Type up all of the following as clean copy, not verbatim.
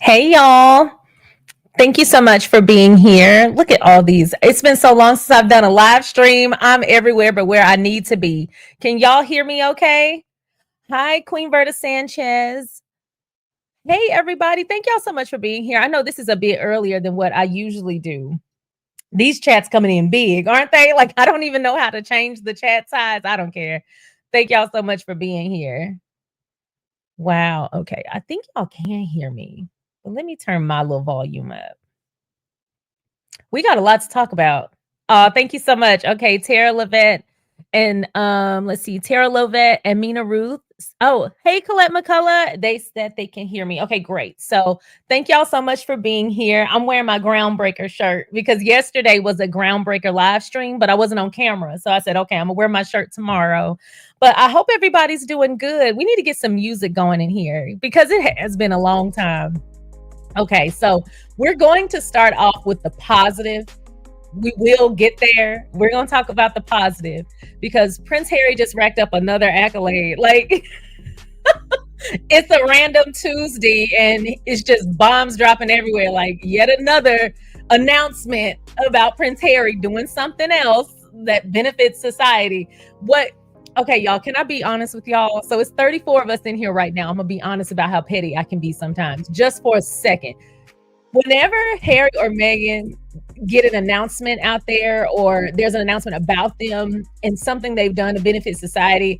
Hey, y'all. Thank you so much for being here. Look at all these. It's been so long since I've done a live stream. I'm everywhere but where I need to be. Can y'all hear me okay? Hi, Queen Berta Sanchez. Hey, everybody. Thank y'all so much for being here. I know this is a bit earlier than what I usually do. These chats coming in big, aren't they? Like, I don't even know how to change the chat size. I don't care. Thank y'all so much for being here. Wow. Okay. I think y'all can hear me. But let me turn my little volume up. We got a lot to talk about. Thank you so much. Okay, Tara Lovett and let's see, Tara Lovett and Mina Ruth. Oh, hey, Colette McCullough. They said they can hear me. Okay, great. So thank y'all so much for being here. I'm wearing my Groundbreaker shirt because yesterday was a Groundbreaker live stream, but I wasn't on camera. So I said, okay, I'm gonna wear my shirt tomorrow. But I hope everybody's doing good. We need to get some music going in here because it has been a long time. Okay, so we're going to start off with the positive. We will get there. We're going to talk about the positive because Prince Harry just racked up another accolade. Like, it's a random Tuesday and it's just bombs dropping everywhere. Like, yet another announcement about Prince Harry doing something else that benefits society. Okay, y'all, can I be honest with y'all? So it's 34 of us in here right now. I'm going to be honest about how petty I can be sometimes, just for a second. Whenever Harry or Meghan get an announcement out there or there's an announcement about them and something they've done to benefit society,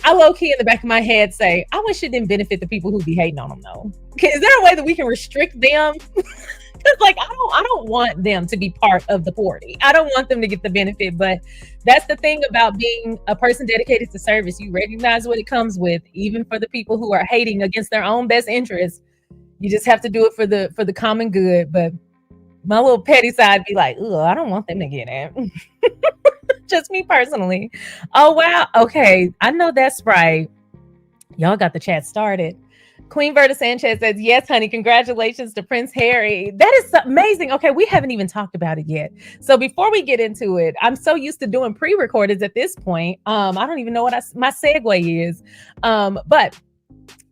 I low-key in the back of my head say, I wish it didn't benefit the people who be hating on them, though. Is there a way that we can restrict them? Because, like, I don't want them to be part of the party. I don't want them to get the benefit, but that's the thing about being a person dedicated to service. You recognize what it comes with, even for the people who are hating against their own best interests. You just have to do it for the common good. But my little petty side be like, ugh, I don't want them to get it. Just me personally. Oh, wow. Okay. I know that's right. Y'all got the chat started. Queen Berta Sanchez says, yes, honey, congratulations to Prince Harry. That is amazing. Okay, we haven't even talked about it yet. So before we get into it, I'm so used to doing pre-recordeds at this point. I don't even know what my segue is. But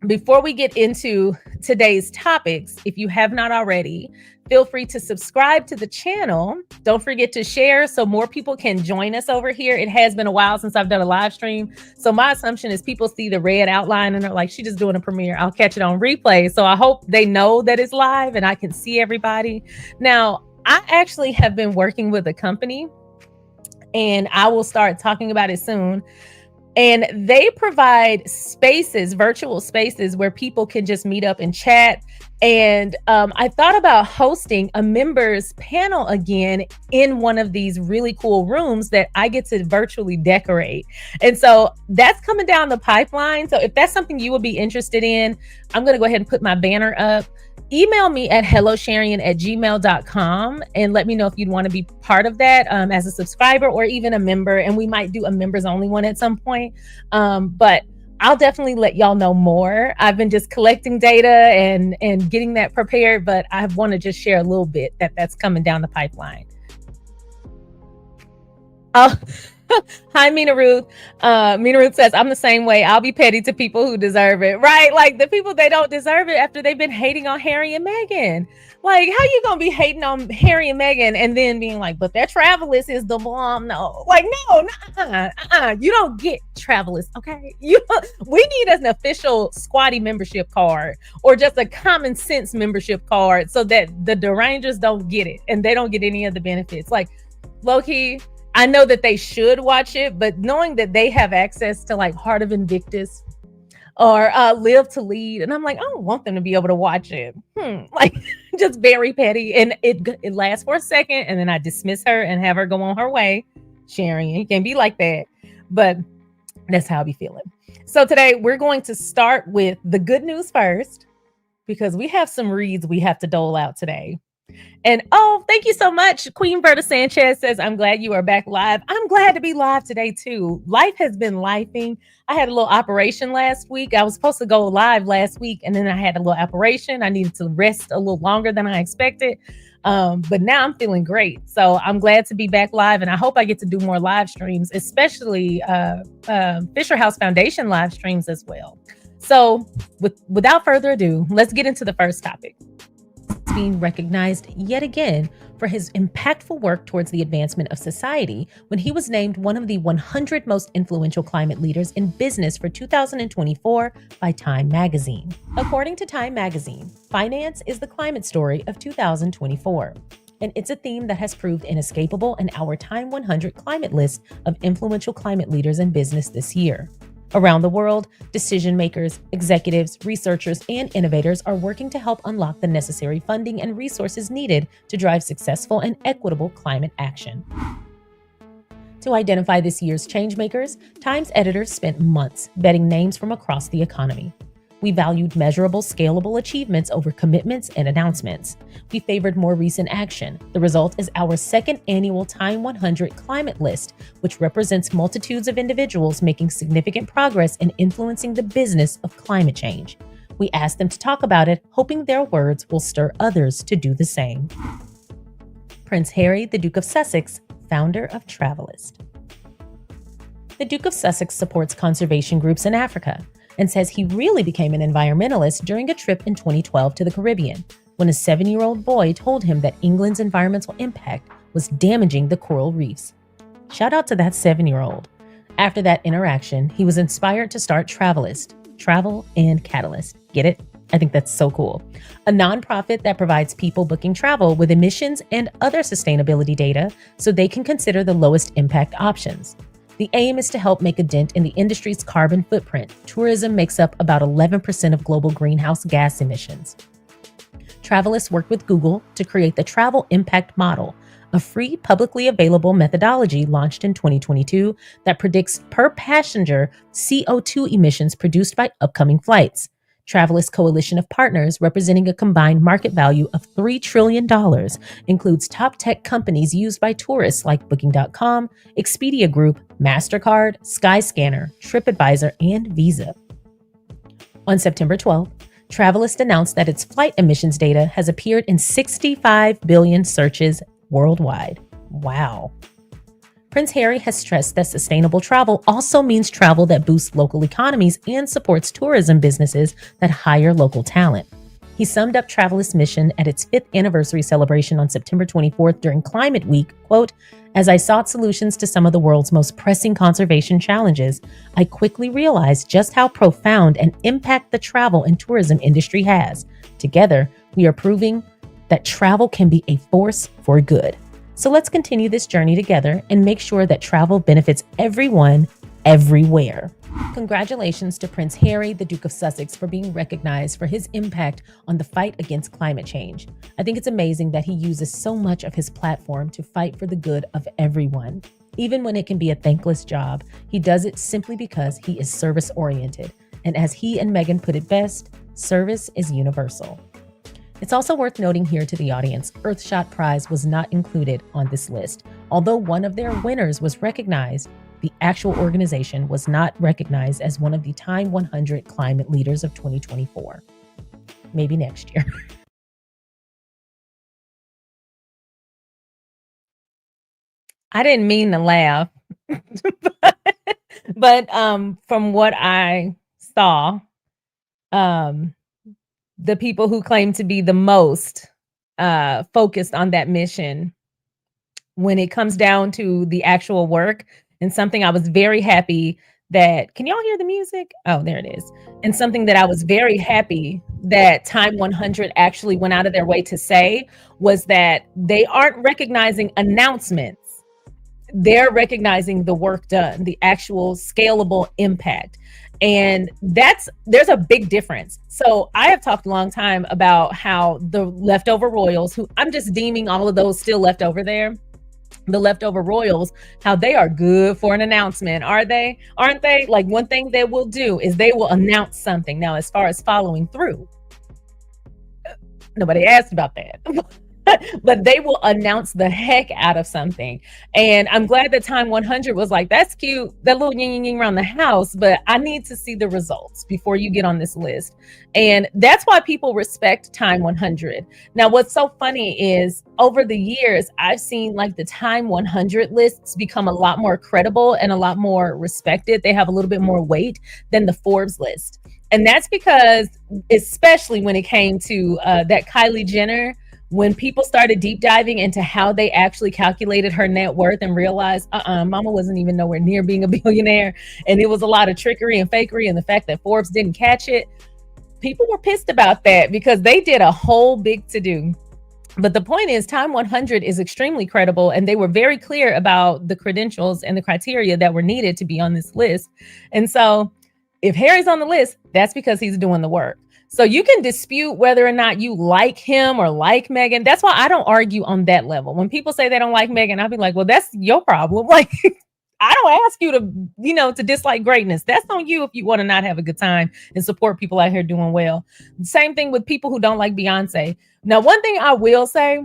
before we get into today's topics, if you have not already, feel free to subscribe to the channel. Don't forget to share so more people can join us over here. It has been a while since I've done a live stream. So my assumption is people see the red outline and they're like, she's just doing a premiere. I'll catch it on replay. So I hope they know that it's live and I can see everybody. Now, I actually have been working with a company and I will start talking about it soon. And they provide spaces, virtual spaces where people can just meet up and chat. And I thought about hosting a members panel again in one of these really cool rooms that I get to virtually decorate. And so that's coming down the pipeline. So if that's something you would be interested in, I'm going to go ahead and put my banner up. Email me at hellosharion@gmail.com and let me know if you'd want to be part of that as a subscriber or even a member. And we might do a members only one at some point. But I'll definitely let y'all know more. I've been just collecting data and getting that prepared, but I want to just share a little bit that's coming down the pipeline. Hi, Mina Ruth. Mina Ruth says, I'm the same way. I'll be petty to people who deserve it, right? Like the people they don't deserve it after they've been hating on Harry and Meghan. Like, how you gonna be hating on Harry and Meghan and then being like, but their Travelist is the bomb? No, like, no, you don't get Travelist, okay? We need an official squatty membership card or just a common sense membership card so that the derangers don't get it and they don't get any of the benefits. Like, low key, I know that they should watch it, but knowing that they have access to like Heart of Invictus or Live to Lead, and I'm like, I don't want them to be able to watch it. Like, just very petty, and it lasts for a second, and then I dismiss her and have her go on her way. Sharion, you can't be like that, but that's how I be feeling. So today we're going to start with the good news first, because we have some reads we have to dole out today. And thank you so much. Queen Berta Sanchez says, I'm glad you are back live. I'm glad to be live today too. Life has been lifing. I had a little operation last week. I was supposed to go live last week, and then I had a little operation. I needed to rest a little longer than I expected. But now I'm feeling great. So I'm glad to be back live, and I hope I get to do more live streams, especially Fisher House Foundation live streams as well. So without further ado, let's get into the first topic. Being recognized yet again for his impactful work towards the advancement of society when he was named one of the 100 most influential climate leaders in business for 2024 by Time magazine. According to Time magazine, finance is the climate story of 2024, and it's a theme that has proved inescapable in our Time 100 Climate list of influential climate leaders in business this year. Around the world, decision makers, executives, researchers, and innovators are working to help unlock the necessary funding and resources needed to drive successful and equitable climate action. To identify this year's changemakers, Time's editors spent months vetting names from across the economy. We valued measurable, scalable achievements over commitments and announcements. We favored more recent action. The result is our second annual Time 100 Climate list, which represents multitudes of individuals making significant progress in influencing the business of climate change. We asked them to talk about it, hoping their words will stir others to do the same. Prince Harry, the Duke of Sussex, founder of Travelist. The Duke of Sussex supports conservation groups in Africa and says he really became an environmentalist during a trip in 2012 to the Caribbean, when a 7-year-old boy told him that England's environmental impact was damaging the coral reefs. Shout out to that 7-year-old. After that interaction, he was inspired to start Travelist, Travel and Catalyst. Get it? I think that's so cool. A nonprofit that provides people booking travel with emissions and other sustainability data so they can consider the lowest impact options. The aim is to help make a dent in the industry's carbon footprint. Tourism makes up about 11% of global greenhouse gas emissions. Travelist worked with Google to create the Travel Impact Model, a free, publicly available methodology launched in 2022 that predicts per passenger CO2 emissions produced by upcoming flights. Travelist's coalition of partners, representing a combined market value of $3 trillion, includes top tech companies used by tourists like Booking.com, Expedia Group, MasterCard, Skyscanner, TripAdvisor, and Visa. On September 12th, Travelist announced that its flight emissions data has appeared in 65 billion searches worldwide. Wow. Prince Harry has stressed that sustainable travel also means travel that boosts local economies and supports tourism businesses that hire local talent. He summed up Travelist's mission at its 5th anniversary celebration on September 24th during Climate Week, quote, "As I sought solutions to some of the world's most pressing conservation challenges, I quickly realized just how profound an impact the travel and tourism industry has. Together, we are proving that travel can be a force for good. So let's continue this journey together and make sure that travel benefits everyone, everywhere." Congratulations to Prince Harry, the Duke of Sussex, for being recognized for his impact on the fight against climate change. I think it's amazing that he uses so much of his platform to fight for the good of everyone. Even when it can be a thankless job, he does it simply because he is service-oriented. And as he and Meghan put it best, service is universal. It's also worth noting here to the audience, Earthshot Prize was not included on this list. Although one of their winners was recognized, the actual organization was not recognized as one of the Time 100 Climate Leaders of 2024. Maybe next year. I didn't mean to laugh. But from what I saw, um, the people who claim to be the most focused on that mission, when it comes down to the actual work, and something I was very happy that, can y'all hear the music? Oh, there it is. And something that I was very happy that Time 100 actually went out of their way to say was that they aren't recognizing announcements. They're recognizing the work done, the actual scalable impact. And there's a big difference. So I have talked a long time about how the leftover royals, who I'm just deeming all of those still left over there, the leftover royals, how they are good for an announcement. Aren't they? Like, one thing they will do is they will announce something. Now, as far as following through, nobody asked about that. But they will announce the heck out of something. And I'm glad that Time 100 was like, that's cute, that little yin yin around the house, but I need to see the results before you get on this list. And that's why people respect Time 100. Now, what's so funny is over the years, I've seen like the Time 100 lists become a lot more credible and a lot more respected. They have a little bit more weight than the Forbes list. And that's because, especially when it came to that Kylie Jenner, when people started deep diving into how they actually calculated her net worth and realized, mama wasn't even nowhere near being a billionaire. And it was a lot of trickery and fakery. And the fact that Forbes didn't catch it, people were pissed about that because they did a whole big to-do. But the point is, Time 100 is extremely credible, and they were very clear about the credentials and the criteria that were needed to be on this list. And so if Harry's on the list, that's because he's doing the work. So you can dispute whether or not you like him or like Meghan. That's why I don't argue on that level. When people say they don't like Meghan, I'll be like, well, that's your problem. Like, I don't ask you to dislike greatness. That's on you if you want to not have a good time and support people out here doing well. Same thing with people who don't like Beyonce. Now, one thing I will say,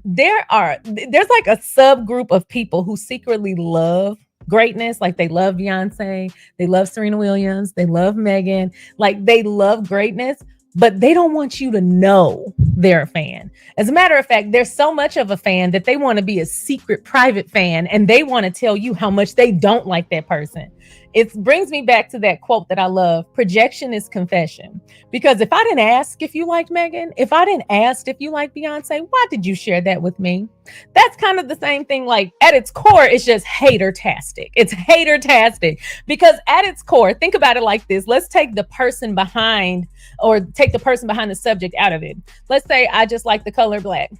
there's like a subgroup of people who secretly love greatness. Like, they love Beyonce, they love Serena Williams, they love Meghan, like they love greatness, but they don't want you to know they're a fan. As a matter of fact, they're so much of a fan that they want to be a secret private fan, and they want to tell you how much they don't like that person. It brings me back to that quote that I love: projection is confession. Because if I didn't ask if you liked Meghan, if I didn't ask if you like Beyonce, why did you share that with me? That's kind of the same thing. Like, at its core, it's just hater-tastic. It's hater-tastic. Because at its core, think about it like this. Let's take the person behind the subject out of it. Let's say I just like the color black.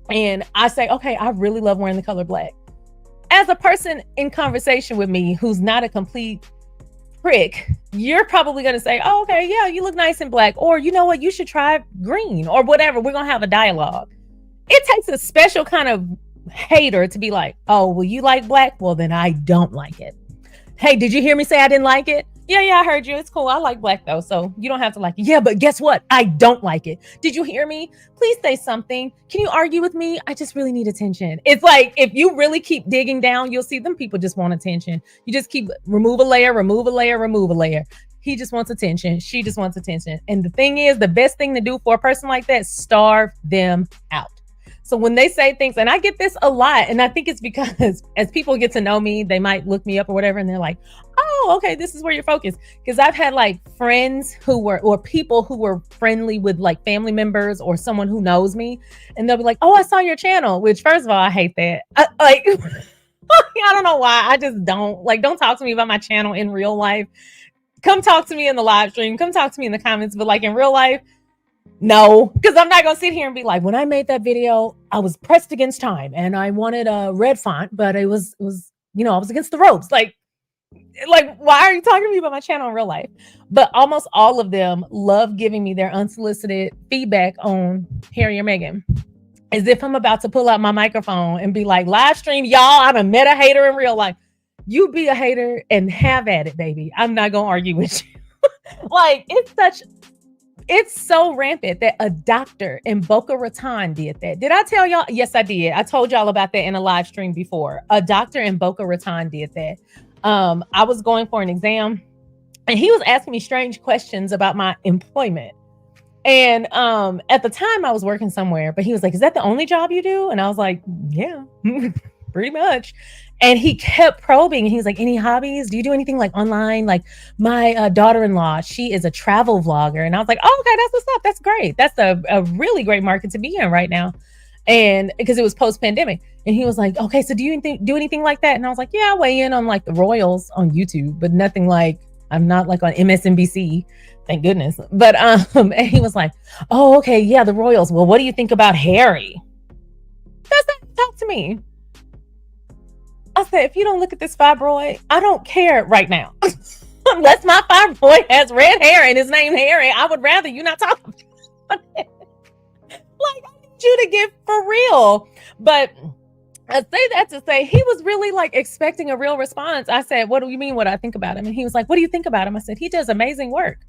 And I say, okay, I really love wearing the color black. As a person in conversation with me who's not a complete prick, you're probably going to say, oh, okay, yeah, you look nice in black. Or, you know what, you should try green or whatever. We're going to have a dialogue. It takes a special kind of hater to be like, oh, well, you like black? Well, then I don't like it. Hey, did you hear me say I didn't like it? Yeah, I heard you. It's cool. I like black though, so you don't have to like it. Yeah, but guess what? I don't like it. Did you hear me? Please say something. Can you argue with me? I just really need attention. It's like, if you really keep digging down, you'll see them people just want attention. You just keep remove a layer. He just wants attention. She just wants attention. And the thing is, the best thing to do for a person like that, starve them out. So when they say things, and I get this a lot, and I think it's because as people get to know me, they might look me up or whatever, and they're like, oh, okay, this is where you're focused. Because I've had like friends or people who were friendly with like family members or someone who knows me, and they'll be like, oh, I saw your channel, which first of all, I hate that. I don't know why. I just don't talk to me about my channel in real life. Come talk to me in the live stream. Come talk to me in the comments. But like in real life, no, because I'm not going to sit here and be like, when I made that video, I was pressed against time and I wanted a red font, but it was, I was against the ropes. Like, why are you talking to me about my channel in real life? But almost all of them love giving me their unsolicited feedback on Harry or Meghan, as if I'm about to pull out my microphone and be like, live stream, y'all, I'm a meta hater in real life. You be a hater and have at it, baby. I'm not going to argue with you. Like, it's so rampant that a doctor in Boca Raton did that. Did I tell y'all? Yes, I did. I told y'all about that in a live stream before. A doctor in Boca Raton did that. I was going for an exam and he was asking me strange questions about my employment. And at the time I was working somewhere, but he was like, is that the only job you do? And I was like, yeah, pretty much. And he kept probing, and he was like, any hobbies? Do you do anything like online? Like my daughter-in-law, she is a travel vlogger. And I was like, oh, okay, that's what's up. That's great. That's a really great market to be in right now. And because it was post-pandemic. And he was like, okay, so do you do anything like that? And I was like, yeah, I weigh in on like the royals on YouTube, but nothing like, I'm not like on MSNBC, thank goodness. But and he was like, oh, okay, yeah, the royals. Well, what do you think about Harry? That's not talk to me. I said, if you don't look at this fibroid, I don't care right now. Unless my fibroid has red hair and his name Harry, I would rather you not talk about it. Like, I need you to get for real. But I say that to say he was really like expecting a real response. I said, what do you mean what I think about him? And he was like, what do you think about him? I said, he does amazing work.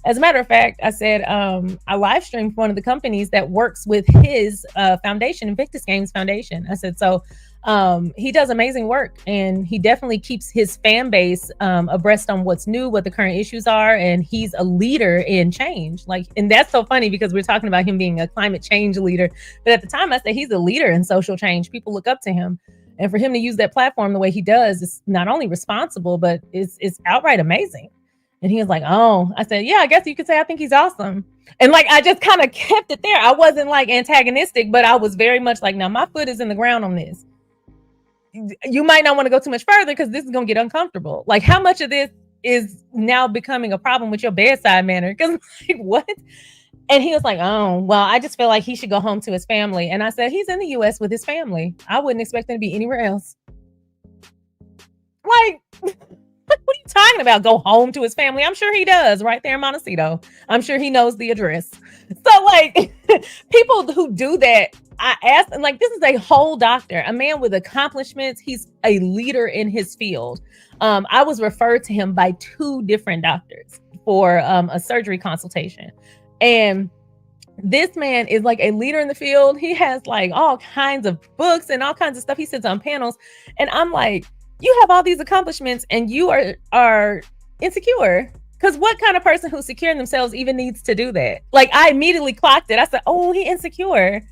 As a matter of fact, I said, I live streamed one of the companies that works with his foundation, Invictus Games Foundation. I said, so he does amazing work, and he definitely keeps his fan base abreast on what's new, what the current issues are, and he's a leader in change. Like, and that's so funny because we're talking about him being a climate change leader, but at the time I said he's a leader in social change. People look up to him, and for him to use that platform the way he does is not only responsible, but it's outright amazing. And he was like, oh, I said, yeah, I guess you could say I think he's awesome. And like, I just kind of kept it there. I wasn't like antagonistic, but I was very much like, now my foot is in the ground on this. You might not want to go too much further because this is going to get uncomfortable. Like, how much of this is now becoming a problem with your bedside manner? Because like, what? And he was like, oh, well, I just feel like he should go home to his family. And I said, he's in the US with his family. I wouldn't expect him to be anywhere else. Like, what are you talking about? Go home to his family? I'm sure he does right there in Montecito. I'm sure he knows the address. So like people who do that, I asked, and like, this is a whole doctor, a man with accomplishments. He's a leader in his field. I was referred to him by 2 different doctors for a surgery consultation. And this man is like a leader in the field. He has like all kinds of books and all kinds of stuff. He sits on panels. And I'm like, you have all these accomplishments and you are insecure. Because what kind of person who's secure in themselves even needs to do that? Like, I immediately clocked it. I said, oh, he insecure.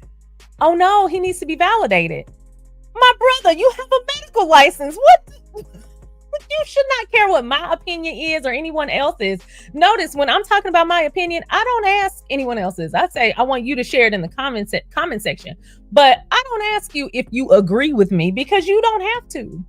Oh no, he needs to be validated. My brother, you have a medical license. What? You should not care what my opinion is or anyone else's. Notice when I'm talking about my opinion, I don't ask anyone else's. I say, I want you to share it in the comment section. But I don't ask you if you agree with me, because you don't have to.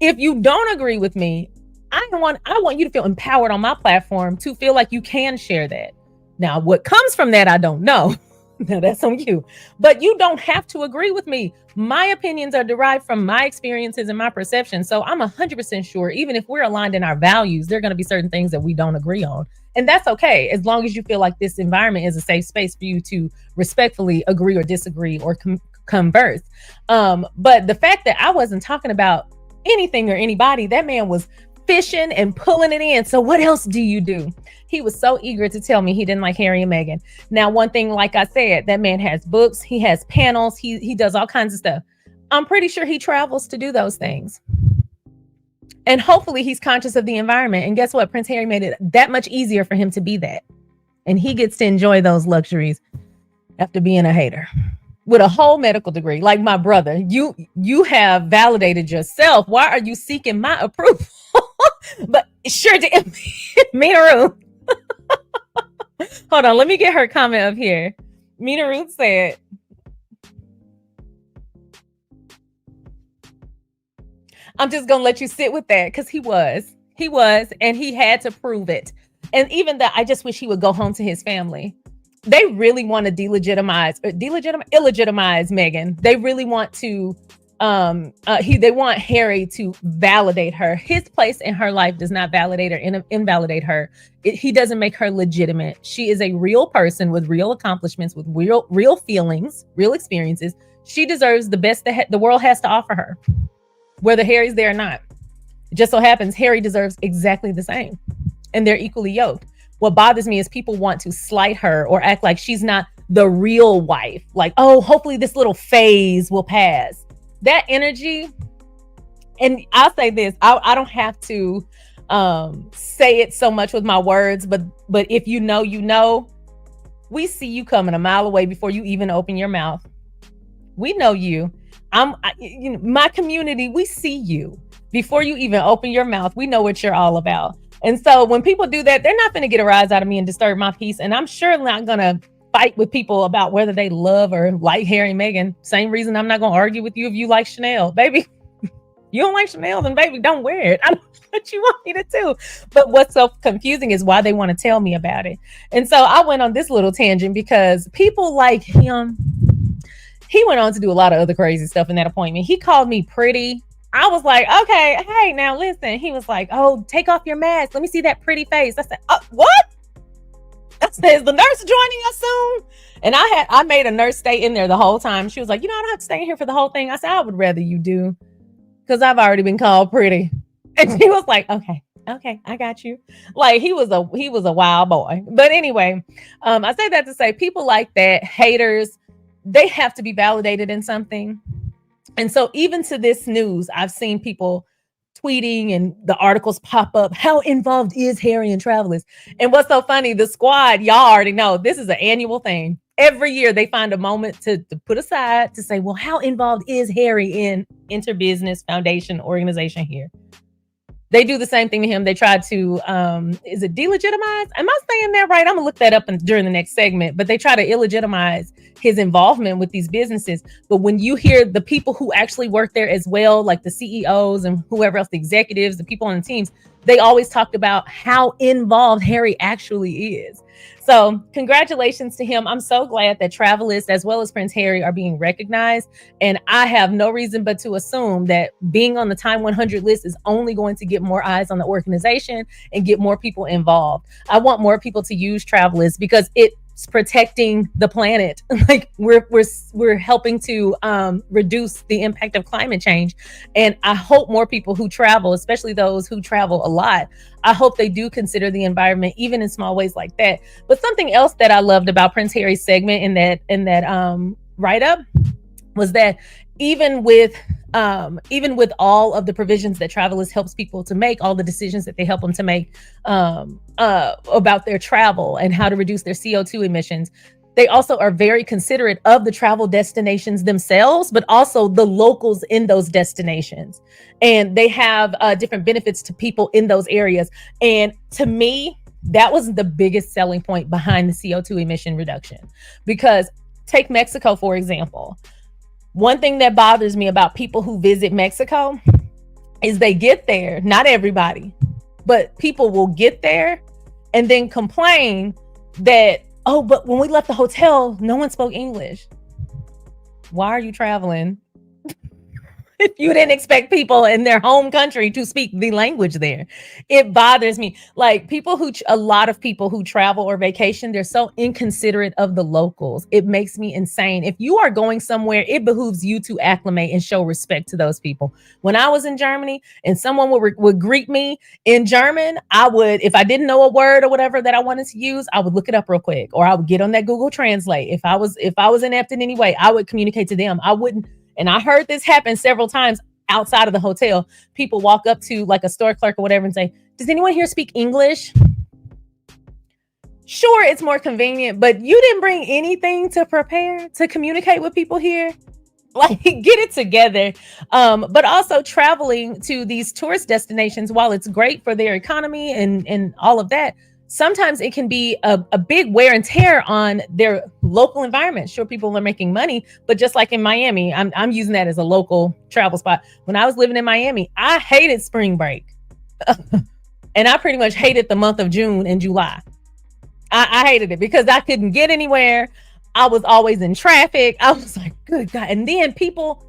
If you don't agree with me, I want you to feel empowered on my platform to feel like you can share that. Now, what comes from that, I don't know. Now that's on you, but you don't have to agree with me. My opinions are derived from my experiences and my perception. So I'm 100% sure, even if we're aligned in our values, there are going to be certain things that we don't agree on. And that's okay, as long as you feel like this environment is a safe space for you to respectfully agree or disagree or converse. But the fact that I wasn't talking about anything or anybody, that man was fishing and pulling it in. So what else do you do? He was so eager to tell me he didn't like Harry and Meghan. Now, one thing, like I said, that man has books, he has panels, he does all kinds of stuff. I'm pretty sure he travels to do those things. And hopefully he's conscious of the environment. And guess what? Prince Harry made it that much easier for him to be that. And he gets to enjoy those luxuries after being a hater. With a whole medical degree, like my brother, you have validated yourself. Why are you seeking my approval? But sure, Mina Ruth. Hold on, let me get her comment up here. Mina Ruth said, I'm just gonna let you sit with that, because he was, and he had to prove it. And even that, I just wish he would go home to his family. They really want to illegitimize Meghan. They really want to, they want Harry to validate her. His place in her life does not validate or invalidate her. He doesn't make her legitimate. She is a real person with real accomplishments, with real feelings, real experiences. She deserves the best that the world has to offer her, whether Harry's there or not. It just so happens Harry deserves exactly the same, and they're equally yoked. What bothers me is people want to slight her or act like she's not the real wife. Like, oh, hopefully this little phase will pass. That energy, and I'll say this, I don't have to say it so much with my words, but if you know, we see you coming a mile away before you even open your mouth. We know you. my community, we see you before you even open your mouth. We know what you're all about. And so when people do that, they're not going to get a rise out of me and disturb my peace. And I'm sure not going to fight with people about whether they love or like Harry and Meghan. Same reason I'm not going to argue with you if you like Chanel. Baby, you don't like Chanel, then baby, don't wear it. I don't know what you want me to do. But what's so confusing is why they want to tell me about it. And so I went on this little tangent because people like him, he went on to do a lot of other crazy stuff in that appointment. He called me pretty. I was like, okay, hey, now listen. He was like, oh, take off your mask. Let me see that pretty face. I said, what? I said, is the nurse joining us soon? And I made a nurse stay in there the whole time. She was like, I don't have to stay in here for the whole thing. I said, I would rather you do, because I've already been called pretty. And she was like, okay, I got you. Like he was a wild boy. But anyway, I say that to say people like that, haters, they have to be validated in something. And so even to this news, I've seen people tweeting and the articles pop up. How involved is Harry in Travelers? And what's so funny, the squad, y'all already know this is an annual thing. Every year they find a moment to put aside to say, well, how involved is Harry in Interbusiness Foundation organization here? They do the same thing to him. They try to, is it delegitimize? Am I saying that right? I'm gonna look that up during the next segment, but they try to illegitimize his involvement with these businesses. But when you hear the people who actually work there as well, like the CEOs and whoever else, the executives, the people on the teams, they always talked about how involved Harry actually is. So congratulations to him. I'm so glad that Travelers as well as Prince Harry are being recognized. And I have no reason but to assume that being on the Time 100 list is only going to get more eyes on the organization and get more people involved. I want more people to use Travelers because it's protecting the planet. Like we're helping to reduce the impact of climate change. And I hope more people who travel, especially those who travel a lot, I hope they do consider the environment, even in small ways like that. But something else that I loved about Prince Harry's segment in that write-up was that even with all of the provisions that Travelers helps people to make, all the decisions that they help them to make about their travel and how to reduce their CO2 emissions, they also are very considerate of the travel destinations themselves, but also the locals in those destinations. And they have different benefits to people in those areas. And to me, that was the biggest selling point behind the CO2 emission reduction. Because take Mexico, for example. One thing that bothers me about people who visit Mexico is they get there, not everybody, but people will get there and then complain that, oh, but when we left the hotel, no one spoke English. Why are you traveling if you didn't expect people in their home country to speak the language there? It bothers me. Like a lot of people who travel or vacation, they're so inconsiderate of the locals. It makes me insane. If you are going somewhere, it behooves you to acclimate and show respect to those people. When I was in Germany and someone would greet me in German, I would, if I didn't know a word or whatever that I wanted to use, I would look it up real quick, or I would get on that Google Translate. If I was inept in any way, I would communicate to them. I wouldn't. And I heard this happen several times outside of the hotel. People walk up to like a store clerk or whatever and say, does anyone here speak English? Sure, it's more convenient, but you didn't bring anything to prepare to communicate with people here. Like, get it together. But also traveling to these tourist destinations, while it's great for their economy and all of that, sometimes it can be a big wear and tear on their local environment. Sure, people are making money, but just like in Miami, I'm using that as a local travel spot. When I was living in Miami, I hated spring break. And I pretty much hated the month of June and July. I hated it because I couldn't get anywhere. I was always in traffic. I was like, good God. And then people,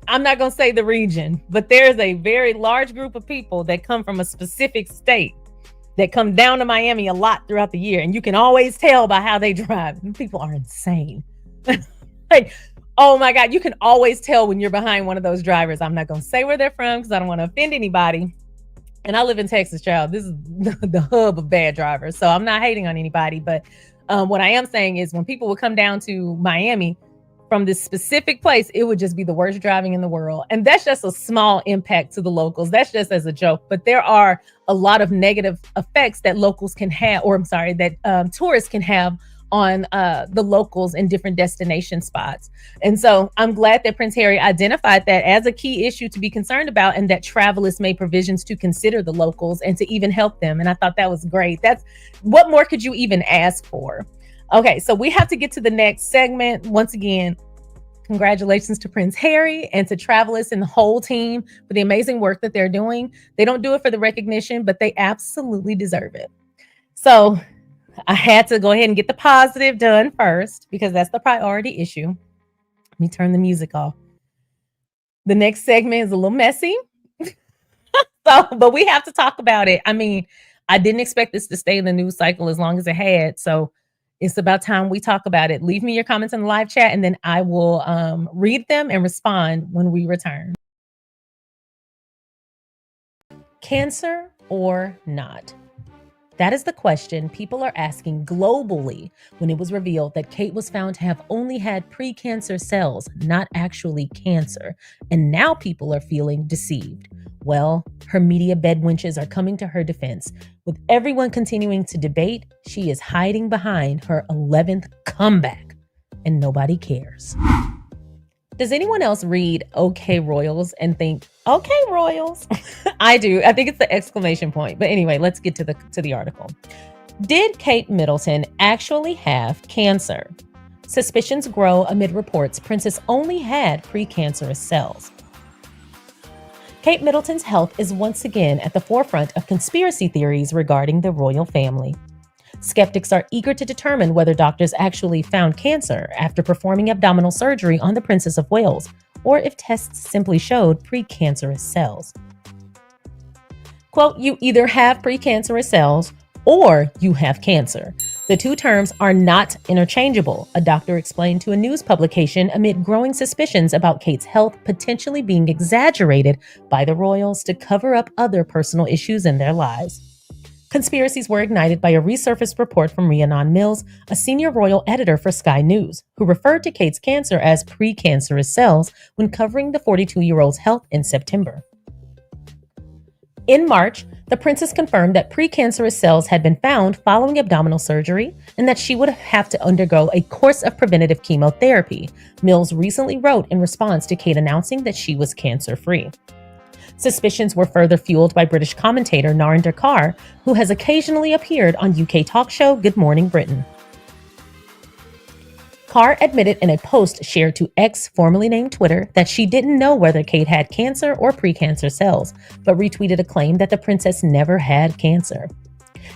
I'm not going to say the region, but there's a very large group of people that come from a specific state that come down to Miami a lot throughout the year. And you can always tell by how they drive. People are insane. Like, oh my God, you can always tell when you're behind one of those drivers. I'm not going to say where they're from because I don't want to offend anybody. And I live in Texas, child. This is the hub of bad drivers. So I'm not hating on anybody. But what I am saying is when people would come down to Miami from this specific place, it would just be the worst driving in the world. And that's just a small impact to the locals. That's just as a joke. But there are a lot of negative effects that locals can have, or I'm sorry, that tourists can have on the locals in different destination spots. And so I'm glad that Prince Harry identified that as a key issue to be concerned about, and that Travelers made provisions to consider the locals and to even help them. And I thought that was great. That's what more could you even ask for? Okay, so we have to get to the next segment. Once again, congratulations to Prince Harry and to Travelers and the whole team for the amazing work that they're doing. They don't do it for the recognition, but they absolutely deserve it. So I had to go ahead and get the positive done first because that's the priority issue. Let me turn the music off. The next segment is a little messy. But we have to talk about it. I mean, I didn't expect this to stay in the news cycle as long as it had. So it's about time we talk about it. Leave me your comments in the live chat and then I will read them and respond when we return. Cancer or not? That is the question people are asking globally when it was revealed that Kate was found to have only had pre-cancer cells, not actually cancer. And now people are feeling deceived. Well, her media bedwenches are coming to her defense. With everyone continuing to debate, she is hiding behind her 11th comeback, and nobody cares. Does anyone else read "Okay Royals" and think, "Okay Royals"? I do. I think it's the exclamation point. But anyway, let's get to the article. Did Kate Middleton actually have cancer? Suspicions grow amid reports Princess only had precancerous cells. Kate Middleton's health is once again at the forefront of conspiracy theories regarding the royal family. Skeptics are eager to determine whether doctors actually found cancer after performing abdominal surgery on the Princess of Wales, or if tests simply showed precancerous cells. Quote, "You either have precancerous cells or you have cancer. The two terms are not interchangeable," a doctor explained to a news publication amid growing suspicions about Kate's health potentially being exaggerated by the royals to cover up other personal issues in their lives. Conspiracies were ignited by a resurfaced report from Rhiannon Mills, a senior royal editor for Sky News, who referred to Kate's cancer as precancerous cells when covering the 42-year-old's health in September. In March, the princess confirmed that precancerous cells had been found following abdominal surgery and that she would have to undergo a course of preventative chemotherapy, Mills recently wrote in response to Kate announcing that she was cancer-free. Suspicions were further fueled by British commentator Narinder Kaur, who has occasionally appeared on UK talk show Good Morning Britain. Kaur admitted in a post shared to X, formerly named Twitter, that she didn't know whether Kate had cancer or precancer cells, but retweeted a claim that the princess never had cancer.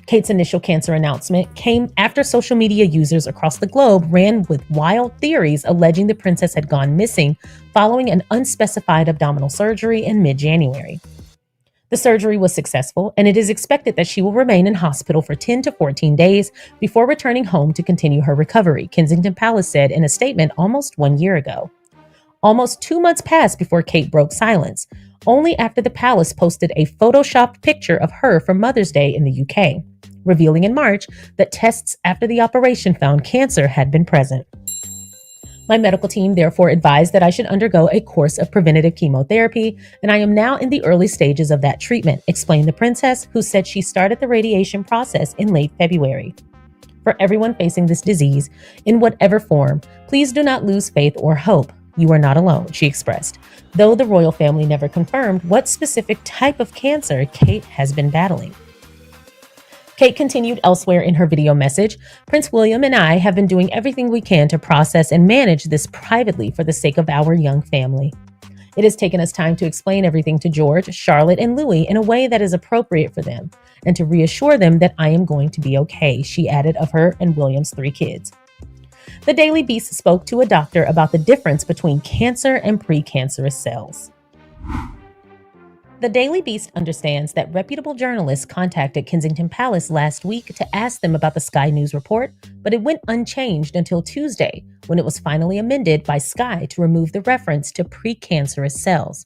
Kate's initial cancer announcement came after social media users across the globe ran with wild theories alleging the princess had gone missing following an unspecified abdominal surgery in mid-January. The surgery was successful, and it is expected that she will remain in hospital for 10 to 14 days before returning home to continue her recovery, Kensington Palace said in a statement almost 1 year ago. Almost 2 months passed before Kate broke silence, only after the palace posted a photoshopped picture of her for Mother's Day in the UK, revealing in March that tests after the operation found cancer had been present. My medical team therefore advised that I should undergo a course of preventative chemotherapy, and I am now in the early stages of that treatment, explained the princess, who said she started the radiation process in late February. For everyone facing this disease, in whatever form, please do not lose faith or hope. You are not alone, she expressed, though the royal family never confirmed what specific type of cancer Kate has been battling. Kate continued elsewhere in her video message, "Prince William and I have been doing everything we can to process and manage this privately for the sake of our young family. It has taken us time to explain everything to George, Charlotte, and Louis in a way that is appropriate for them, and to reassure them that I am going to be okay," she added of her and William's 3 kids. The Daily Beast spoke to a doctor about the difference between cancer and precancerous cells. The Daily Beast understands that reputable journalists contacted Kensington Palace last week to ask them about the Sky News report, but it went unchanged until Tuesday, when it was finally amended by Sky to remove the reference to precancerous cells.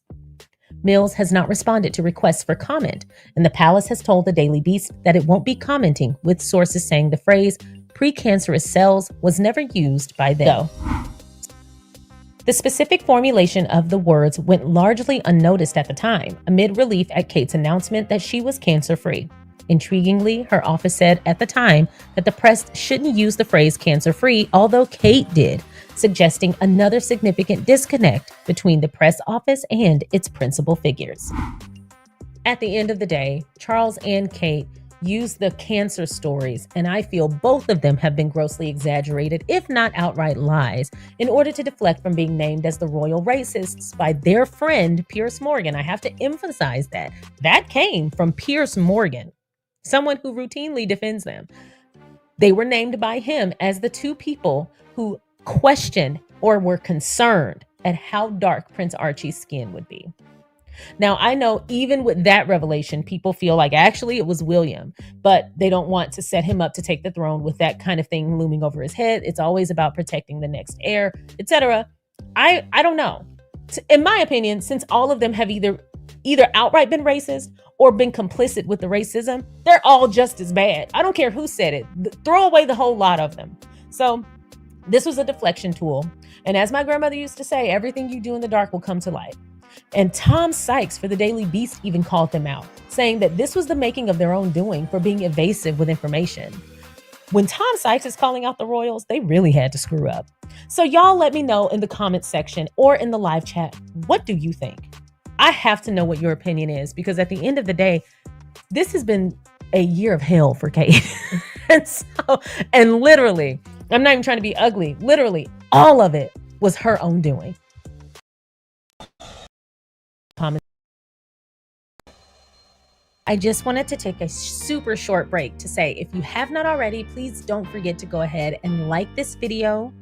Mills has not responded to requests for comment, and the palace has told the Daily Beast that it won't be commenting, with sources saying the phrase precancerous cells was never used by them. The specific formulation of the words went largely unnoticed at the time, amid relief at Kate's announcement that she was cancer-free. Intriguingly, her office said at the time that the press shouldn't use the phrase cancer-free, although Kate did, suggesting another significant disconnect between the press office and its principal figures. At the end of the day, Charles and Kate use the cancer stories, and I feel both of them have been grossly exaggerated, if not outright lies, in order to deflect from being named as the royal racists by their friend Piers Morgan. I have to emphasize that. That came from Piers Morgan, someone who routinely defends them. They were named by him as the two people who questioned or were concerned at how dark Prince Archie's skin would be. Now, I know even with that revelation, people feel like actually it was William, but they don't want to set him up to take the throne with that kind of thing looming over his head. It's always about protecting the next heir, etc. I don't know. In my opinion, since all of them have either outright been racist or been complicit with the racism, they're all just as bad. I don't care who said it. Throw away the whole lot of them. So this was a deflection tool. And as my grandmother used to say, everything you do in the dark will come to light. And Tom Sykes for the Daily Beast even called them out, saying that this was the making of their own doing for being evasive with information. When Tom Sykes is calling out the royals, they really had to screw up. So y'all let me know in the comments section or in the live chat, what do you think? I have to know what your opinion is, because at the end of the day, this has been a year of hell for Kate. and literally, I'm not even trying to be ugly, literally all of it was her own doing. I just wanted to take a super short break to say, if you have not already, please don't forget to go ahead and like this video,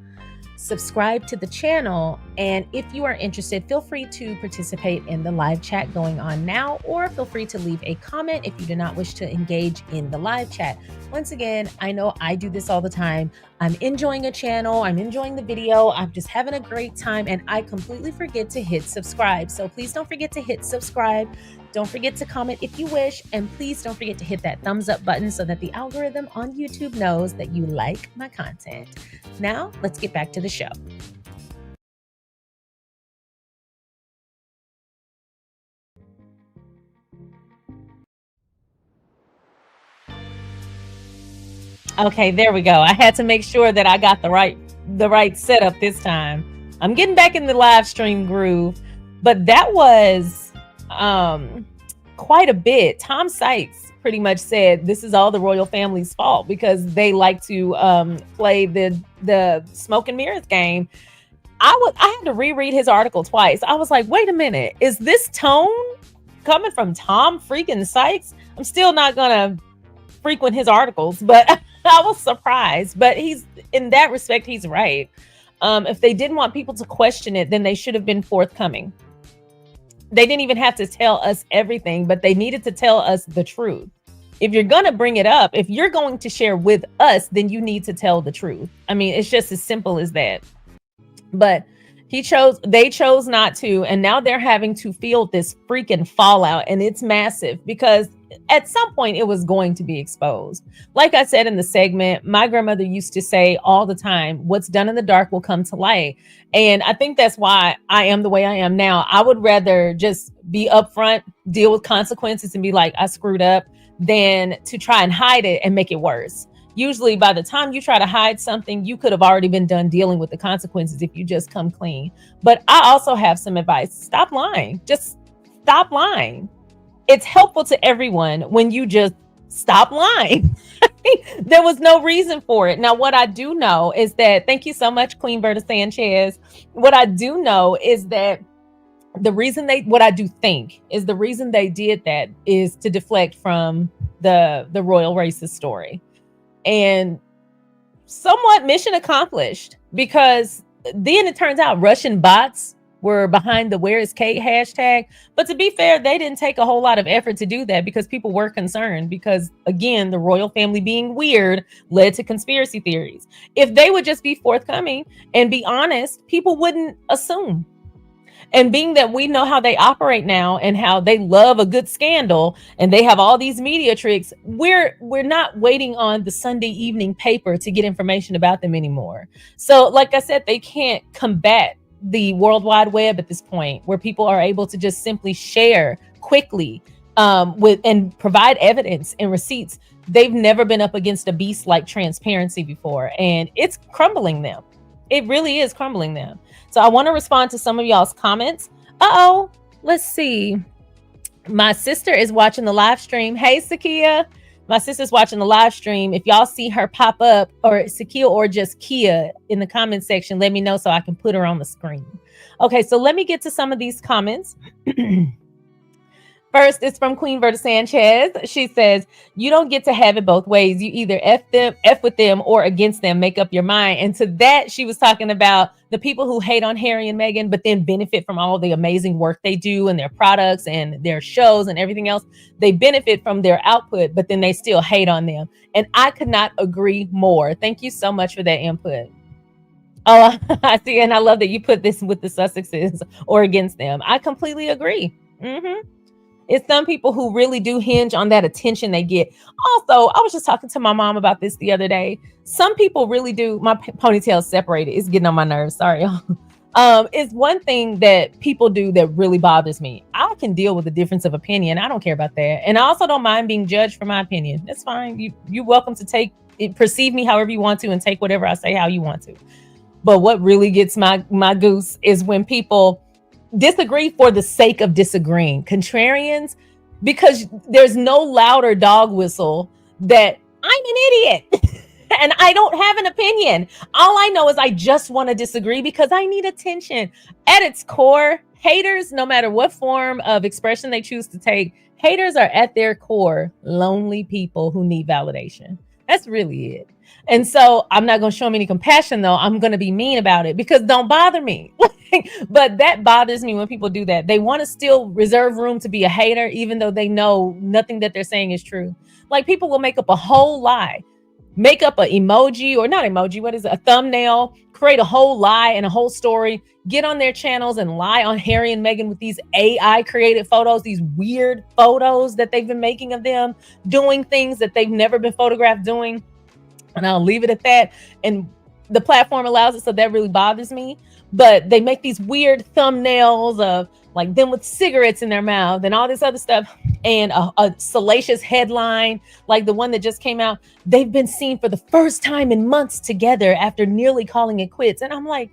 subscribe to the channel, and if you are interested, feel free to participate in the live chat going on now, or feel free to leave a comment if you do not wish to engage in the live chat. Once again, I know I do this all the time. I'm enjoying a channel, I'm enjoying the video, I'm just having a great time, and I completely forget to hit subscribe. So please don't forget to hit subscribe. Don't forget to comment if you wish, and please don't forget to hit that thumbs up button so that the algorithm on YouTube knows that you like my content. Now, let's get back to the show. Okay, there we go. I had to make sure that I got the right setup this time. I'm getting back in the live stream groove, but that was quite a bit. Tom Sykes pretty much said this is all the royal family's fault because they like to play the smoke and mirrors game. I had to reread his article twice. I was like, wait a minute, is this tone coming from Tom freaking Sykes? I'm still not gonna frequent his articles, but I was surprised. But in that respect, he's right. If they didn't want people to question it, then they should have been forthcoming. They didn't even have to tell us everything, but they needed to tell us the truth. If you're going to bring it up, if you're going to share with us, then you need to tell the truth. I mean, it's just as simple as that. But they chose not to, and now they're having to feel this freaking fallout, and it's massive because at some point it was going to be exposed. Like I said in the segment, my grandmother used to say all the time, what's done in the dark will come to light. And I think that's why I am the way I am now. I would rather just be upfront, deal with consequences, and be like, I screwed up, than to try and hide it and make it worse. Usually by the time you try to hide something, you could have already been done dealing with the consequences if you just come clean. But I also have some advice. Stop lying. Just stop lying. It's helpful to everyone when you just stop lying. There was no reason for it. Now, what I do know is that, thank you so much, Queen Berta Sanchez. What I do know is that the reason the reason they did that is to deflect from the royal racist story. And somewhat mission accomplished, because then it turns out Russian bots were behind the "Where is Kate" hashtag. But to be fair, they didn't take a whole lot of effort to do that because people were concerned, because again, the royal family being weird led to conspiracy theories. If they would just be forthcoming and be honest, people wouldn't assume. And being that we know how they operate now and how they love a good scandal and they have all these media tricks, we're not waiting on the Sunday evening paper to get information about them anymore. So like I said, they can't combat the World Wide Web at this point, where people are able to just simply share quickly with and provide evidence and receipts. They've never been up against a beast like transparency before, and it's crumbling them. It really is crumbling them. So I want to respond to some of y'all's comments. Let's see. My sister is watching the live stream. Hey, Sakia. My sister's watching the live stream. If y'all see her pop up, or Sakia or just Kia in the comment section, let me know so I can put her on the screen. Okay, so let me get to some of these comments. First, it's from Queen Verta Sanchez. She says, you don't get to have it both ways. You either F with them or against them, make up your mind. And to that, she was talking about the people who hate on Harry and Meghan, but then benefit from all the amazing work they do and their products and their shows and everything else. They benefit from their output, but then they still hate on them. And I could not agree more. Thank you so much for that input. Oh, I see. And I love that you put this with the Sussexes or against them. I completely agree. It's some people who really do hinge on that attention they get. Also, I was just talking to my mom about this the other day. Some people really do. My ponytail's separated. It's getting on my nerves. Sorry, y'all. It's one thing that people do that really bothers me. I can deal with the difference of opinion. I don't care about that. And I also don't mind being judged for my opinion. It's fine. You're welcome to perceive me however you want to and take whatever I say how you want to. But what really gets my goose is when people disagree for the sake of disagreeing. Contrarians, because there's no louder dog whistle that I'm an idiot and I don't have an opinion. All I know is I just want to disagree because I need attention. At its core, haters, no matter what form of expression they choose to take, haters are at their core lonely people who need validation. That's really it. And so I'm not going to show them any compassion, though. I'm going to be mean about it because don't bother me. But that bothers me when people do that. They want to still reserve room to be a hater, even though they know nothing that they're saying is true. Like people will make up a whole lie, make up an emoji or not emoji. What is it? A thumbnail, create a whole lie and a whole story, get on their channels and lie on Harry and Meghan with these AI created photos, these weird photos that they've been making of them doing things that they've never been photographed doing. And I'll leave it at that. And the platform allows it, so that really bothers me. But they make these weird thumbnails of like them with cigarettes in their mouth and all this other stuff, and a salacious headline like the one that just came out. They've been seen for the first time in months together after nearly calling it quits. And I'm like,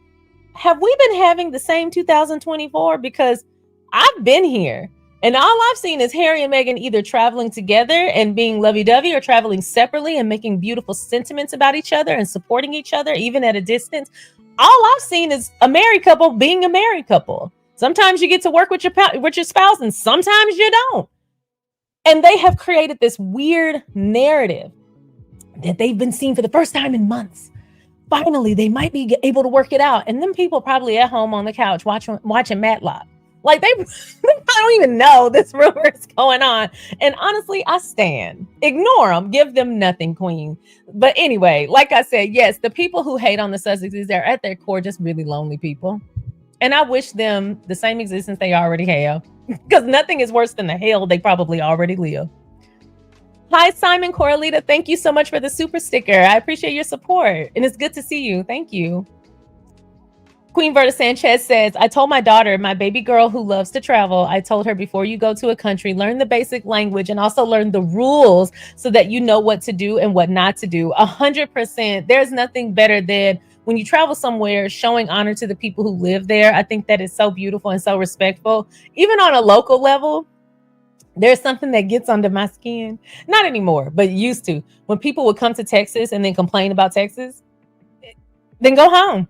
have we been having the same 2024? Because I've been here. And all I've seen is Harry and Meghan either traveling together and being lovey-dovey or traveling separately and making beautiful sentiments about each other and supporting each other, even at a distance. All I've seen is a married couple being a married couple. Sometimes you get to work with your spouse and sometimes you don't. And they have created this weird narrative that they've been seen for the first time in months. Finally, they might be able to work it out. And then people probably at home on the couch watching Matlock. Like I don't even know this rumor is going on. And honestly, I stand. Ignore them. Give them nothing, queen. But anyway, like I said, yes, the people who hate on the Sussexes, they're at their core just really lonely people. And I wish them the same existence they already have. Because nothing is worse than the hell they probably already live. Hi, Simon Coralita. Thank you so much for the super sticker. I appreciate your support. And it's good to see you. Thank you. Queen Verta Sanchez says, I told my daughter, my baby girl who loves to travel, I told her before you go to a country, learn the basic language and also learn the rules so that you know what to do and what not to do. 100%. There's nothing better than when you travel somewhere, showing honor to the people who live there. I think that is so beautiful and so respectful. Even on a local level, there's something that gets under my skin. Not anymore, but used to. When people would come to Texas and then complain about Texas, then go home.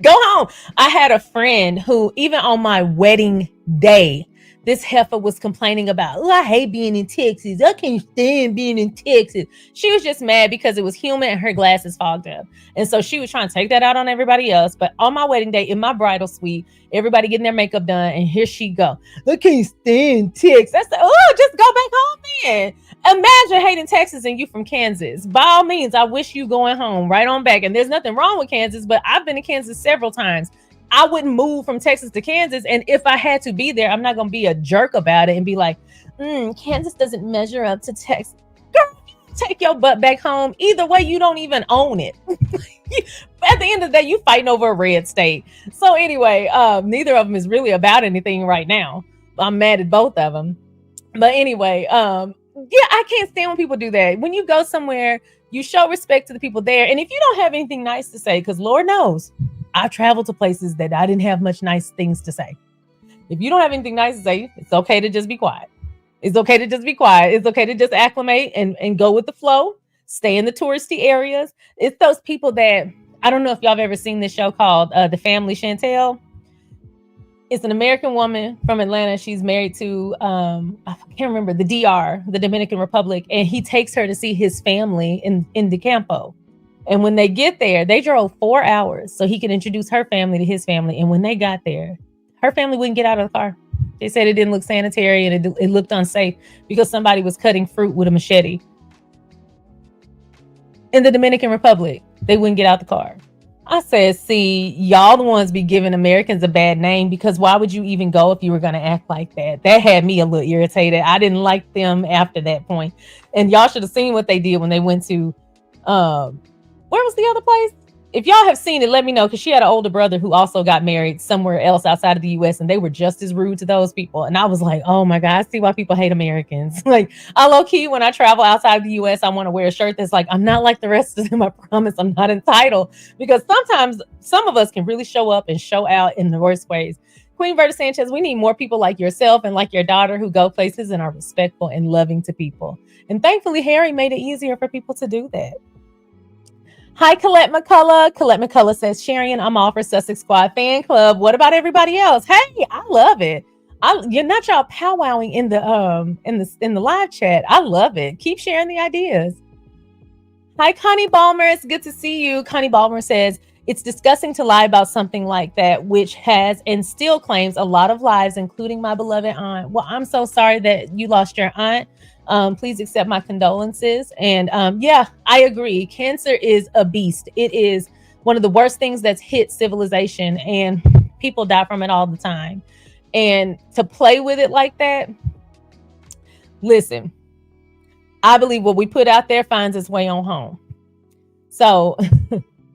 Go home. I had a friend who, even on my wedding day, this heifer was complaining about, I hate being in Texas. I can't stand being in Texas. She was just mad because it was humid and her glasses fogged up. And so she was trying to take that out on everybody else. But on my wedding day, in my bridal suite, everybody getting their makeup done. And here she go. I can't stand Texas. I said, just go back home then. Imagine hating Texas and you from Kansas. By all means, I wish you going home right on back. And there's nothing wrong with Kansas, but I've been to Kansas several times. I wouldn't move from Texas to Kansas. And if I had to be there, I'm not going to be a jerk about it and be like, Kansas doesn't measure up to Texas. Girl, take your butt back home. Either way, you don't even own it. At the end of the day, you fighting over a red state. So anyway, neither of them is really about anything right now. I'm mad at both of them. But anyway, yeah, I can't stand when people do that. When you go somewhere, you show respect to the people there. And if you don't have anything nice to say, because Lord knows, I've traveled to places that I didn't have much nice things to say. If you don't have anything nice to say, it's okay to just be quiet. It's okay to just be quiet. It's okay to just acclimate and go with the flow. Stay in the touristy areas. It's those people that, I don't know if y'all have ever seen this show called The Family Chantel. It's an American woman from Atlanta. She's married to, I can't remember, the DR, the Dominican Republic. And he takes her to see his family in the Campo. And when they get there, they drove 4 hours so he could introduce her family to his family. And when they got there, her family wouldn't get out of the car. They said it didn't look sanitary and it looked unsafe because somebody was cutting fruit with a machete. In the Dominican Republic, they wouldn't get out the car. I said, see, y'all the ones be giving Americans a bad name, because why would you even go if you were going to act like that? That had me a little irritated. I didn't like them after that point. And y'all should have seen what they did when they went to, where was the other place? If y'all have seen it, let me know, because she had an older brother who also got married somewhere else outside of the U.S. and they were just as rude to those people. And I was like, oh my God, I see why people hate Americans. Like, I low key, when I travel outside the U.S., I want to wear a shirt that's like, I'm not like the rest of them. I promise I'm not entitled. Because sometimes some of us can really show up and show out in the worst ways. Queen Verta Sanchez, we need more people like yourself and like your daughter who go places and are respectful and loving to people. And thankfully, Harry made it easier for people to do that. Hi, Colette McCullough. Colette McCullough says, Sharion, I'm all for Sussex Squad fan club. What about everybody else? Hey, I love it. You're not y'all powwowing in the live chat. I love it. Keep sharing the ideas. Hi, Connie Balmer. It's good to see you. Connie Balmer says, it's disgusting to lie about something like that, which has and still claims a lot of lives, including my beloved aunt. Well, I'm so sorry that you lost your aunt. Please accept my condolences. And yeah, I agree. Cancer is a beast. It is one of the worst things that's hit civilization, and people die from it all the time. And to play with it like that, listen, I believe what we put out there finds its way on home. So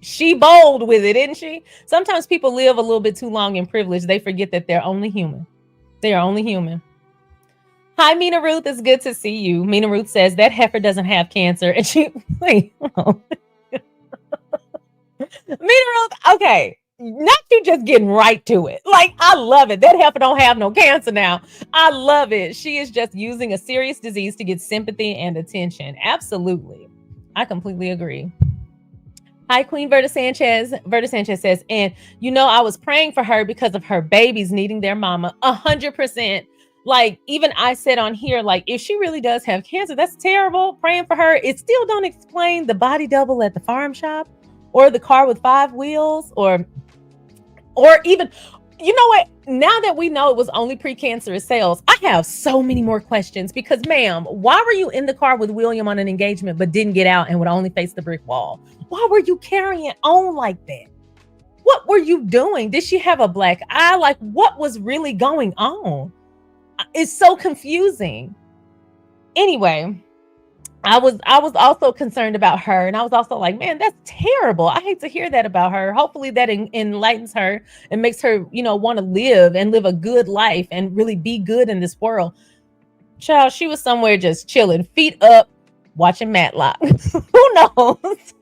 she bold with it, isn't she? Sometimes people live a little bit too long in privilege. They forget that they're only human. They are only human. Hi, Mina Ruth. It's good to see you. Mina Ruth says that heifer doesn't have cancer. And she, wait, oh. Mina Ruth, okay. Not you just getting right to it. Like, I love it. That heifer don't have no cancer now. I love it. She is just using a serious disease to get sympathy and attention. Absolutely. I completely agree. Hi, Queen Verta Sanchez. Verta Sanchez says, and you know, I was praying for her because of her babies needing their mama. 100%. Like, even I said on here, like, if she really does have cancer, that's terrible. Praying for her. It still don't explain the body double at the farm shop, or the car with 5 wheels, or even, you know what? Now that we know it was only precancerous cells, I have so many more questions. Because, ma'am, why were you in the car with William on an engagement but didn't get out and would only face the brick wall? Why were you carrying on like that? What were you doing? Did she have a black eye? Like, what was really going on? It's so confusing. Anyway, I was also concerned about her, and I was also like, man, that's terrible. I hate to hear that about her. Hopefully that enlightens her and makes her, you know, want to live a good life and really be good in this world. Child, she was somewhere just chilling, feet up, watching Matlock. Who knows?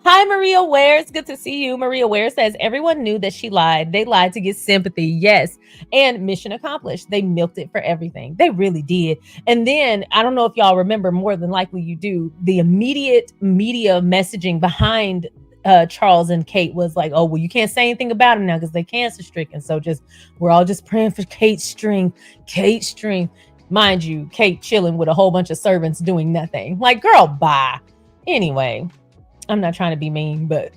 Hi, Maria Ware. It's good to see you. Maria Ware says, everyone knew that she lied. They lied to get sympathy. Yes. And mission accomplished. They milked it for everything. They really did. And then, I don't know if y'all remember, more than likely you do, the immediate media messaging behind Charles and Kate was like, oh, well, you can't say anything about him now because they're cancer stricken. So we're all just praying for Kate's strength. Kate's strength. Mind you, Kate chilling with a whole bunch of servants doing nothing. Like, girl, bye. Anyway, I'm not trying to be mean, but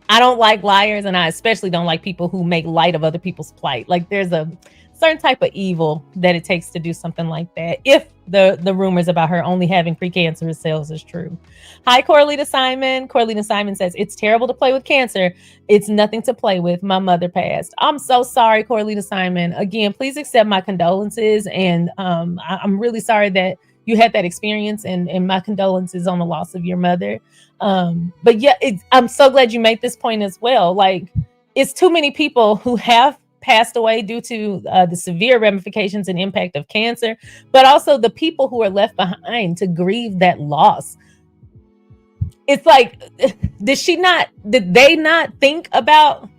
I don't like liars, and I especially don't like people who make light of other people's plight. Like, there's a certain type of evil that it takes to do something like that, if the rumors about her only having precancerous cells is true. Hi, Corlita Simon. Corlita Simon says, it's terrible to play with cancer. It's nothing to play with. My mother passed. I'm so sorry, Corlita Simon. Again, please accept my condolences, and I'm really sorry that you had that experience, and my condolences on the loss of your mother. But yeah, I'm so glad you made this point as well. Like, it's too many people who have passed away due to the severe ramifications and impact of cancer, but also the people who are left behind to grieve that loss. It's like, did they not think about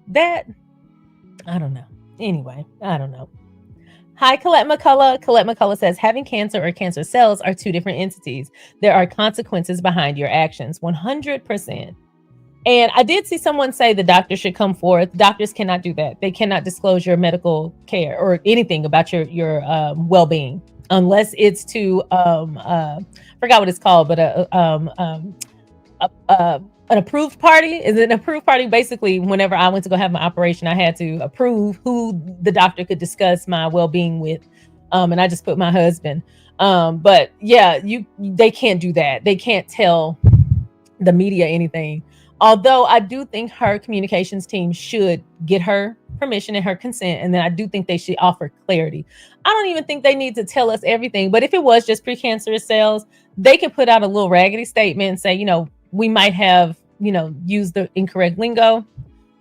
that? I don't know. Anyway, I don't know. Hi, Colette McCullough. Colette McCullough says, having cancer or cancer cells are two different entities. There are consequences behind your actions. 100%. And I did see someone say the doctor should come forth. Doctors cannot do that. They cannot disclose your medical care or anything about your well-being unless it's to forgot what it's called, but an approved party. Is it an approved party? Basically, whenever I went to go have my operation, I had to approve who the doctor could discuss my well-being with, and I just put my husband. But yeah, they can't do that. They can't tell the media anything. Although I do think her communications team should get her permission and her consent, and then I do think they should offer clarity. I don't even think they need to tell us everything, but if it was just precancerous cells, they can put out a little raggedy statement and say, we might have, used the incorrect lingo.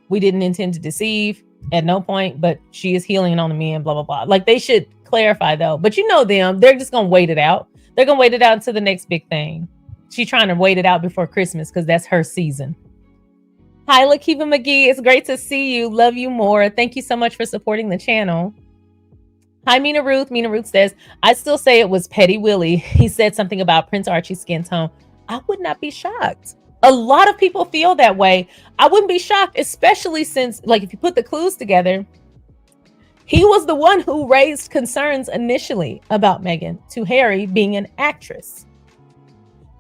We didn't intend to deceive at no point, but she is healing on the mend, blah, blah, blah. Like, they should clarify though, but them, they're just going to wait it out. They're going to wait it out until the next big thing. She's trying to wait it out before Christmas because that's her season. Hi, Lakiva McGee. It's great to see you. Love you more. Thank you so much for supporting the channel. Hi, Mina Ruth. Mina Ruth says, I still say it was Petty Willie. He said something about Prince Archie's skin tone. I would not be shocked. A lot of people feel that way. I wouldn't be shocked, especially since, if you put the clues together, he was the one who raised concerns initially about Meghan to Harry being an actress.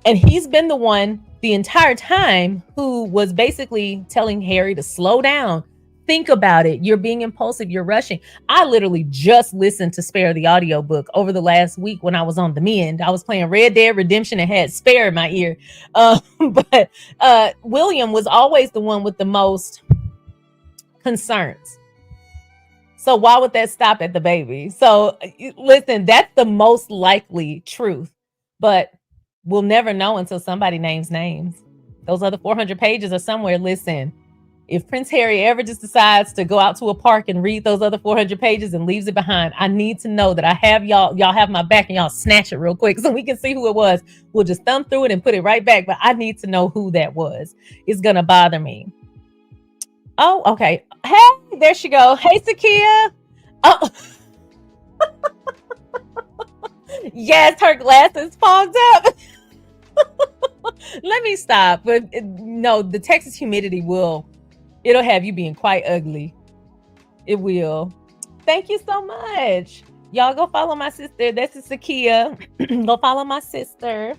And he's been the one the entire time who was basically telling Harry to slow down. Think about it. You're being impulsive. You're rushing. I literally just listened to Spare the audiobook over the last week when I was on the mend. I was playing Red Dead Redemption and had Spare in my ear. But William was always the one with the most concerns. So why would that stop at the baby? So listen, that's the most likely truth. But we'll never know until somebody names names. Those other 400 pages are somewhere. Listen, if Prince Harry ever just decides to go out to a park and read those other 400 pages and leaves it behind, I need to know that I have y'all have my back and y'all snatch it real quick so we can see who it was. We'll just thumb through it and put it right back. But I need to know who that was. It's going to bother me. Oh, okay. Hey, there she go. Hey, Sakia. Oh. Yes, her glasses fogged up. Let me stop. But no, the Texas humidity it'll have you being quite ugly. It will. Thank you so much. Y'all go follow my sister. This is Sakia. Go follow my sister.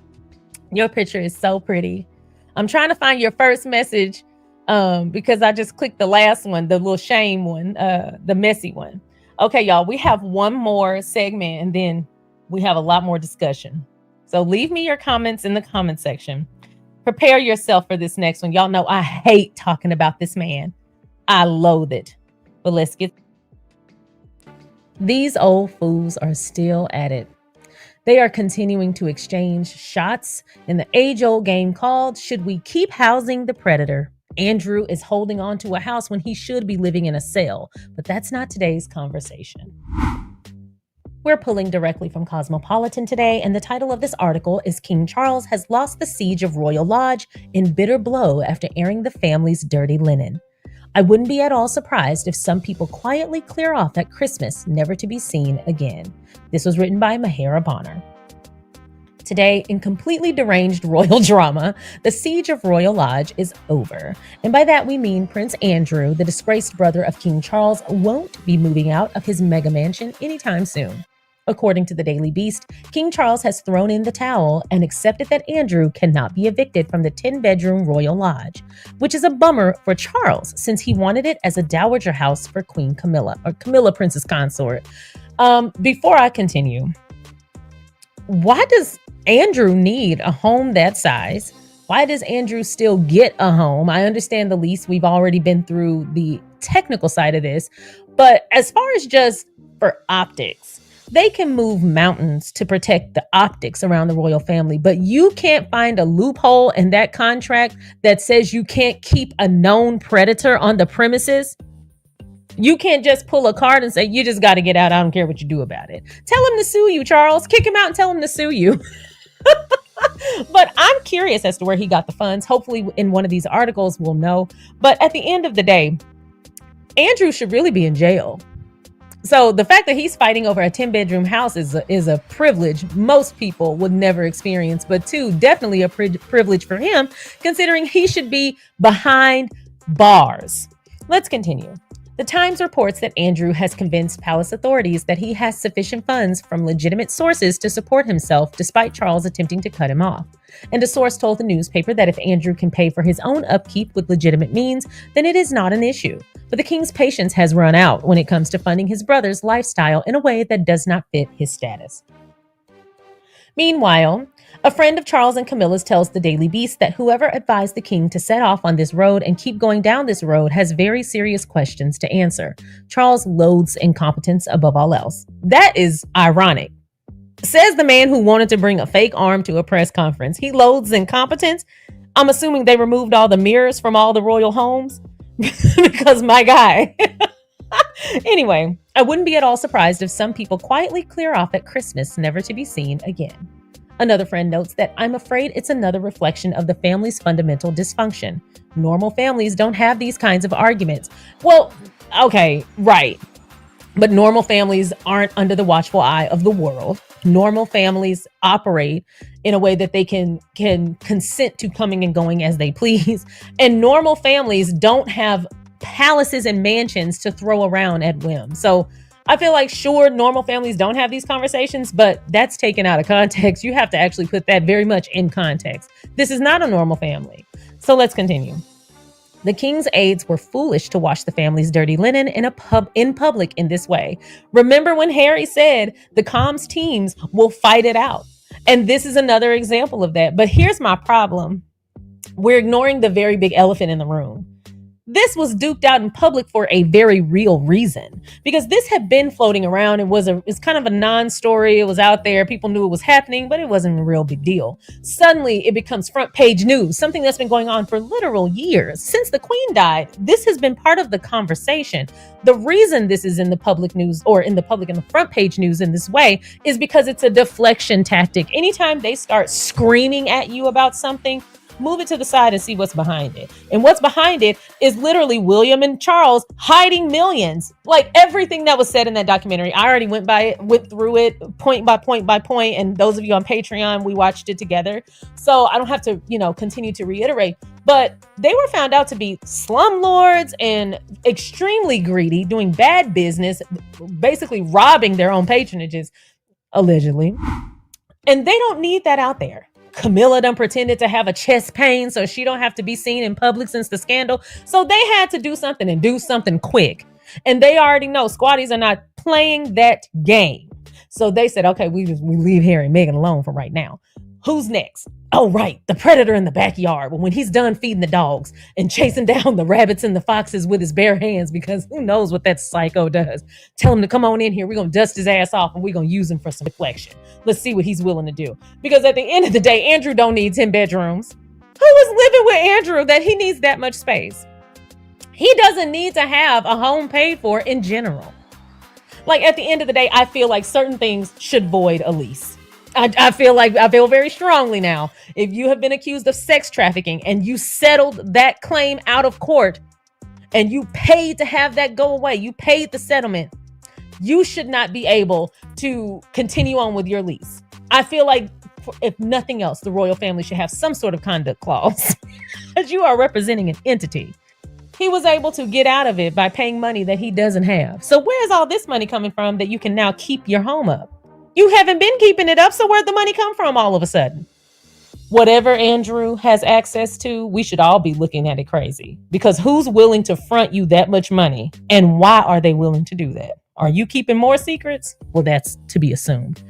Your picture is so pretty. I'm trying to find your first message because I just clicked the last one, the little shame one, the messy one. Okay, y'all, we have one more segment and then we have a lot more discussion. So leave me your comments in the comment section. Prepare yourself for this next one. Y'all know I hate talking about this man. I loathe it. But let's get... These old fools are still at it. They are continuing to exchange shots in the age-old game called, should we keep housing the predator? Andrew is holding on to a house when he should be living in a cell. But that's not today's conversation. We're pulling directly from Cosmopolitan today, and the title of this article is King Charles has lost the siege of Royal Lodge in bitter blow after airing the family's dirty linen. I wouldn't be at all surprised if some people quietly clear off at Christmas, never to be seen again. This was written by Mahara Bonner. Today, in completely deranged royal drama, the siege of Royal Lodge is over. And by that we mean Prince Andrew, the disgraced brother of King Charles, won't be moving out of his mega mansion anytime soon. According to the Daily Beast, King Charles has thrown in the towel and accepted that Andrew cannot be evicted from the 10-bedroom Royal Lodge, which is a bummer for Charles since he wanted it as a dowager house for Queen Camilla, or Camilla Princess Consort. Before I continue, why does Andrew need a home that size? Why does Andrew still get a home? I understand the lease. We've already been through the technical side of this, but as far as just for optics, they can move mountains to protect the optics around the royal family, but you can't find a loophole in that contract that says you can't keep a known predator on the premises. You can't just pull a card and say, you just got to get out. I don't care what you do about it. Tell him to sue you, Charles. Kick him out and tell him to sue you. But I'm curious as to where he got the funds. Hopefully in one of these articles we'll know. But at the end of the day, Andrew should really be in jail. So the fact that he's fighting over a 10-bedroom house is a privilege most people would never experience. But two, definitely a privilege for him, considering he should be behind bars. Let's continue. The Times reports that Andrew has convinced palace authorities that he has sufficient funds from legitimate sources to support himself, despite Charles attempting to cut him off. And a source told the newspaper that if Andrew can pay for his own upkeep with legitimate means, then it is not an issue. But the king's patience has run out when it comes to funding his brother's lifestyle in a way that does not fit his status. Meanwhile, a friend of Charles and Camilla's tells the Daily Beast that whoever advised the king to set off on this road and keep going down this road has very serious questions to answer. Charles loathes incompetence above all else. That is ironic. Says the man who wanted to bring a fake arm to a press conference. He loathes incompetence. I'm assuming they removed all the mirrors from all the royal homes because my guy. Anyway, I wouldn't be at all surprised if some people quietly clear off at Christmas, never to be seen again. Another friend notes that I'm afraid it's another reflection of the family's fundamental dysfunction. Normal families don't have these kinds of arguments. Well, okay, right. But normal families aren't under the watchful eye of the world. Normal families operate in a way that they can consent to coming and going as they please. And normal families don't have palaces and mansions to throw around at whim. So I feel like, sure, normal families don't have these conversations, but that's taken out of context. You have to actually put that very much in context. This is not a normal family. So let's continue. The king's aides were foolish to wash the family's dirty linen in public in this way. Remember when Harry said the comms teams will fight it out? And this is another example of that. But here's my problem. We're ignoring the very big elephant in the room. This was duked out in public for a very real reason, because this had been floating around. It's kind of a non-story. It was out there. People knew it was happening, but it wasn't a real big deal. Suddenly it becomes front page news, something that's been going on for literal years. Since the Queen died, this has been part of the conversation. The reason this is in the public news, or in the front page news in this way, is because it's a deflection tactic. Anytime they start screaming at you about something, move it to the side and see what's behind it. And what's behind it is literally William and Charles hiding millions. Like everything that was said in that documentary, I already went through it point by point by point. And those of you on Patreon, we watched it together. So I don't have to, continue to reiterate. But they were found out to be slumlords and extremely greedy, doing bad business, basically robbing their own patronages, allegedly. And they don't need that out there. Camilla done pretended to have a chest pain so she don't have to be seen in public since the scandal. So they had to do something, and do something quick. And they already know squatties are not playing that game. So they said, okay, we leave Harry and Meghan alone for right now. Who's next? Oh, right. The predator in the backyard. But when he's done feeding the dogs and chasing down the rabbits and the foxes with his bare hands, because who knows what that psycho does. Tell him to come on in here. We're going to dust his ass off and we're going to use him for some deflection. Let's see what he's willing to do. Because at the end of the day, Andrew don't need 10 bedrooms. Who is living with Andrew that he needs that much space? He doesn't need to have a home paid for in general. Like at the end of the day, I feel like certain things should void a lease. I feel very strongly now. If you have been accused of sex trafficking and you settled that claim out of court and you paid to have that go away, you paid the settlement, you should not be able to continue on with your lease. I feel like, if nothing else, the royal family should have some sort of conduct clause because you are representing an entity. He was able to get out of it by paying money that he doesn't have. So where's all this money coming from that you can now keep your home up? You haven't been keeping it up, so where'd the money come from all of a sudden? Whatever Andrew has access to, we should all be looking at it crazy. Because who's willing to front you that much money? And why are they willing to do that? Are you keeping more secrets? Well, that's to be assumed.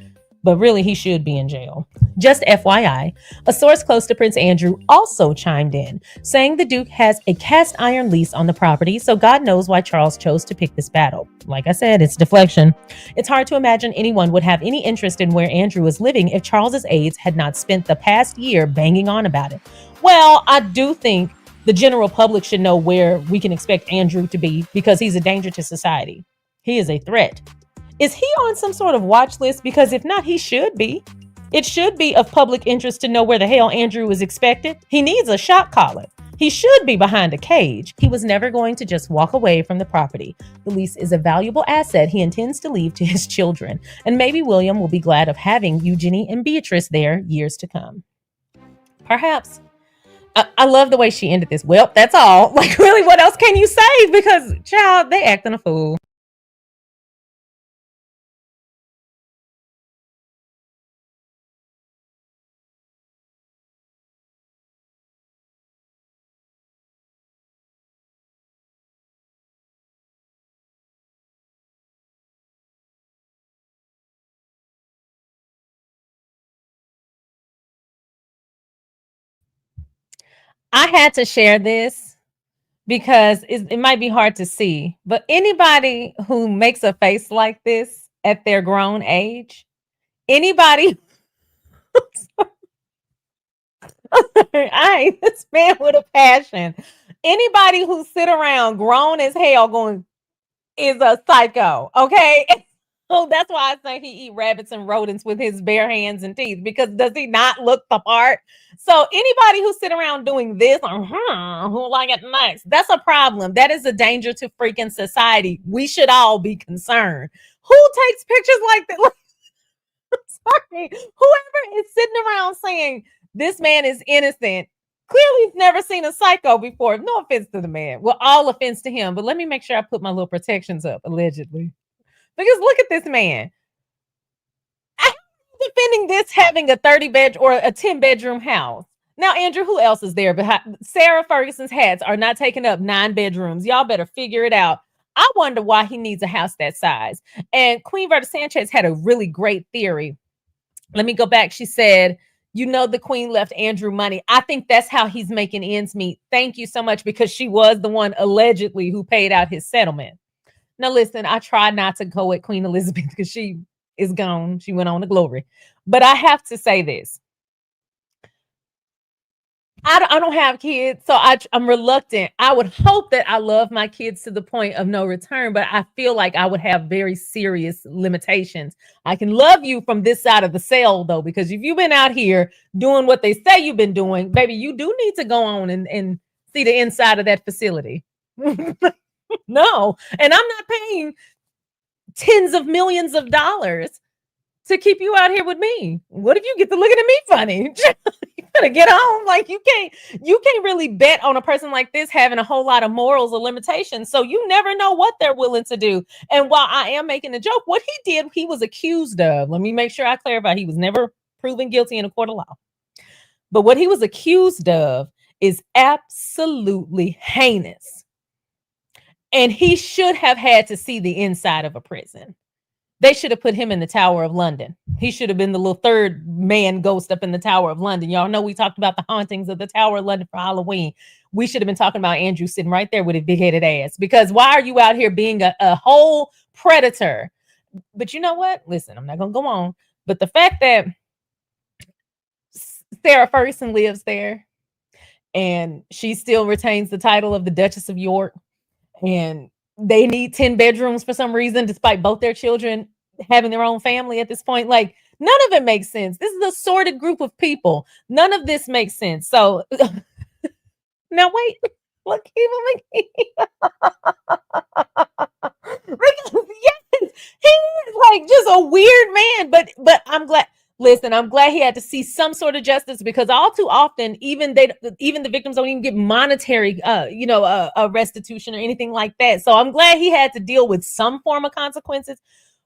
But really, he should be in jail. Just FYI, a source close to Prince Andrew also chimed in, saying the Duke has a cast iron lease on the property, so God knows why Charles chose to pick this battle. Like I said, it's deflection. It's hard to imagine anyone would have any interest in where Andrew was living if Charles's aides had not spent the past year banging on about it. Well, I do think The general public should know where we can expect Andrew to be because he's a danger to society. He is a threat. Is he on some sort of watch list? Because if not, he should be. It should be of public interest to know where the hell Andrew is expected. He needs a shock collar. He should be behind a cage. He was never going to just walk away from the property. The lease is a valuable asset he intends to leave to his children. And maybe William will be glad of having Eugenie and Beatrice there years to come. Perhaps. I love the way she ended this. Well, that's all. Like, really, what else can you say? Because, child, they acting a fool. I had to share this because it might be hard to see, but anybody who makes a face like this at their grown age, anybody, I hate this man with a passion. Anybody who sit around grown as hell going is a psycho, okay? So that's why I say he eat rabbits and rodents with his bare hands and teeth, because does he not look the part? So anybody who sit around doing this, who like it next, that's a problem. That is a danger to freaking society. We should all be concerned. Who takes pictures like that? Sorry, whoever is sitting around saying this man is innocent, clearly he's never seen a psycho before. No offense to the man. Well, all offense to him, but let me make sure I put my little protections up, allegedly. Because look at this man. I'm defending this having a 30-bed or a 10-bedroom house. Now, Andrew, who else is there? Sarah Ferguson's hats are not taking up 9 bedrooms. Y'all better figure it out. I wonder why he needs a house that size. And Queen Verta Sanchez had a really great theory. Let me go back. She said, you know, the Queen left Andrew money. I think that's how he's making ends meet. Thank you so much, because she was the one allegedly who paid out his settlement. Now, listen, I try not to go at Queen Elizabeth because she is gone. She went on to glory. But I have to say this. I don't have kids, so I'm reluctant. I would hope that I love my kids to the point of no return, but I feel like I would have very serious limitations. I can love you from this side of the cell, though, because if you've been out here doing what they say you've been doing, baby, you do need to go on and see the inside of that facility. No, and I'm not paying tens of millions of dollars to keep you out here with me. What if you get to looking at me funny? You gotta get home. Like, you can't really bet on a person like this having a whole lot of morals or limitations. So you never know what they're willing to do. And while I am making a joke, what he did, he was accused of. Let me make sure I clarify. He was never proven guilty in a court of law. But what he was accused of is absolutely heinous. And he should have had to see the inside of a prison. They should have put him in the Tower of London. He should have been the little third man ghost up in the Tower of London. Y'all know we talked about the hauntings of the Tower of London for Halloween. We should have been talking about Andrew sitting right there with his big-headed ass. Because why are you out here being a whole predator? But you know what? Listen, I'm not going to go on. But the fact that Sarah Ferguson lives there and she still retains the title of the Duchess of York, and they need 10 bedrooms for some reason, despite both their children having their own family at this point. Like, none of it makes sense. This is a sordid group of people. None of this makes sense. So now wait, look, even because yes, he is like just a weird man. But I'm glad. Listen, I'm glad he had to see some sort of justice, because all too often, even the victims don't even get monetary, a restitution or anything like that. So I'm glad he had to deal with some form of consequences,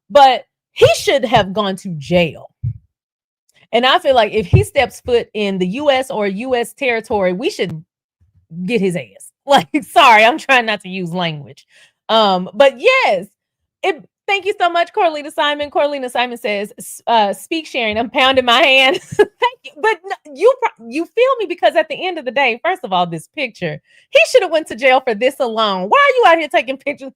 but he should have gone to jail. And I feel like if he steps foot in the U.S. or U.S. territory, we should get his ass. Like, sorry, I'm trying not to use language. But yes, thank you so much, Corlina Simon. Corlina Simon says, speak sharing. I'm pounding my hand. Thank you. But you feel me, because at the end of the day, first of all, this picture, he should have went to jail for this alone. Why are you out here taking pictures?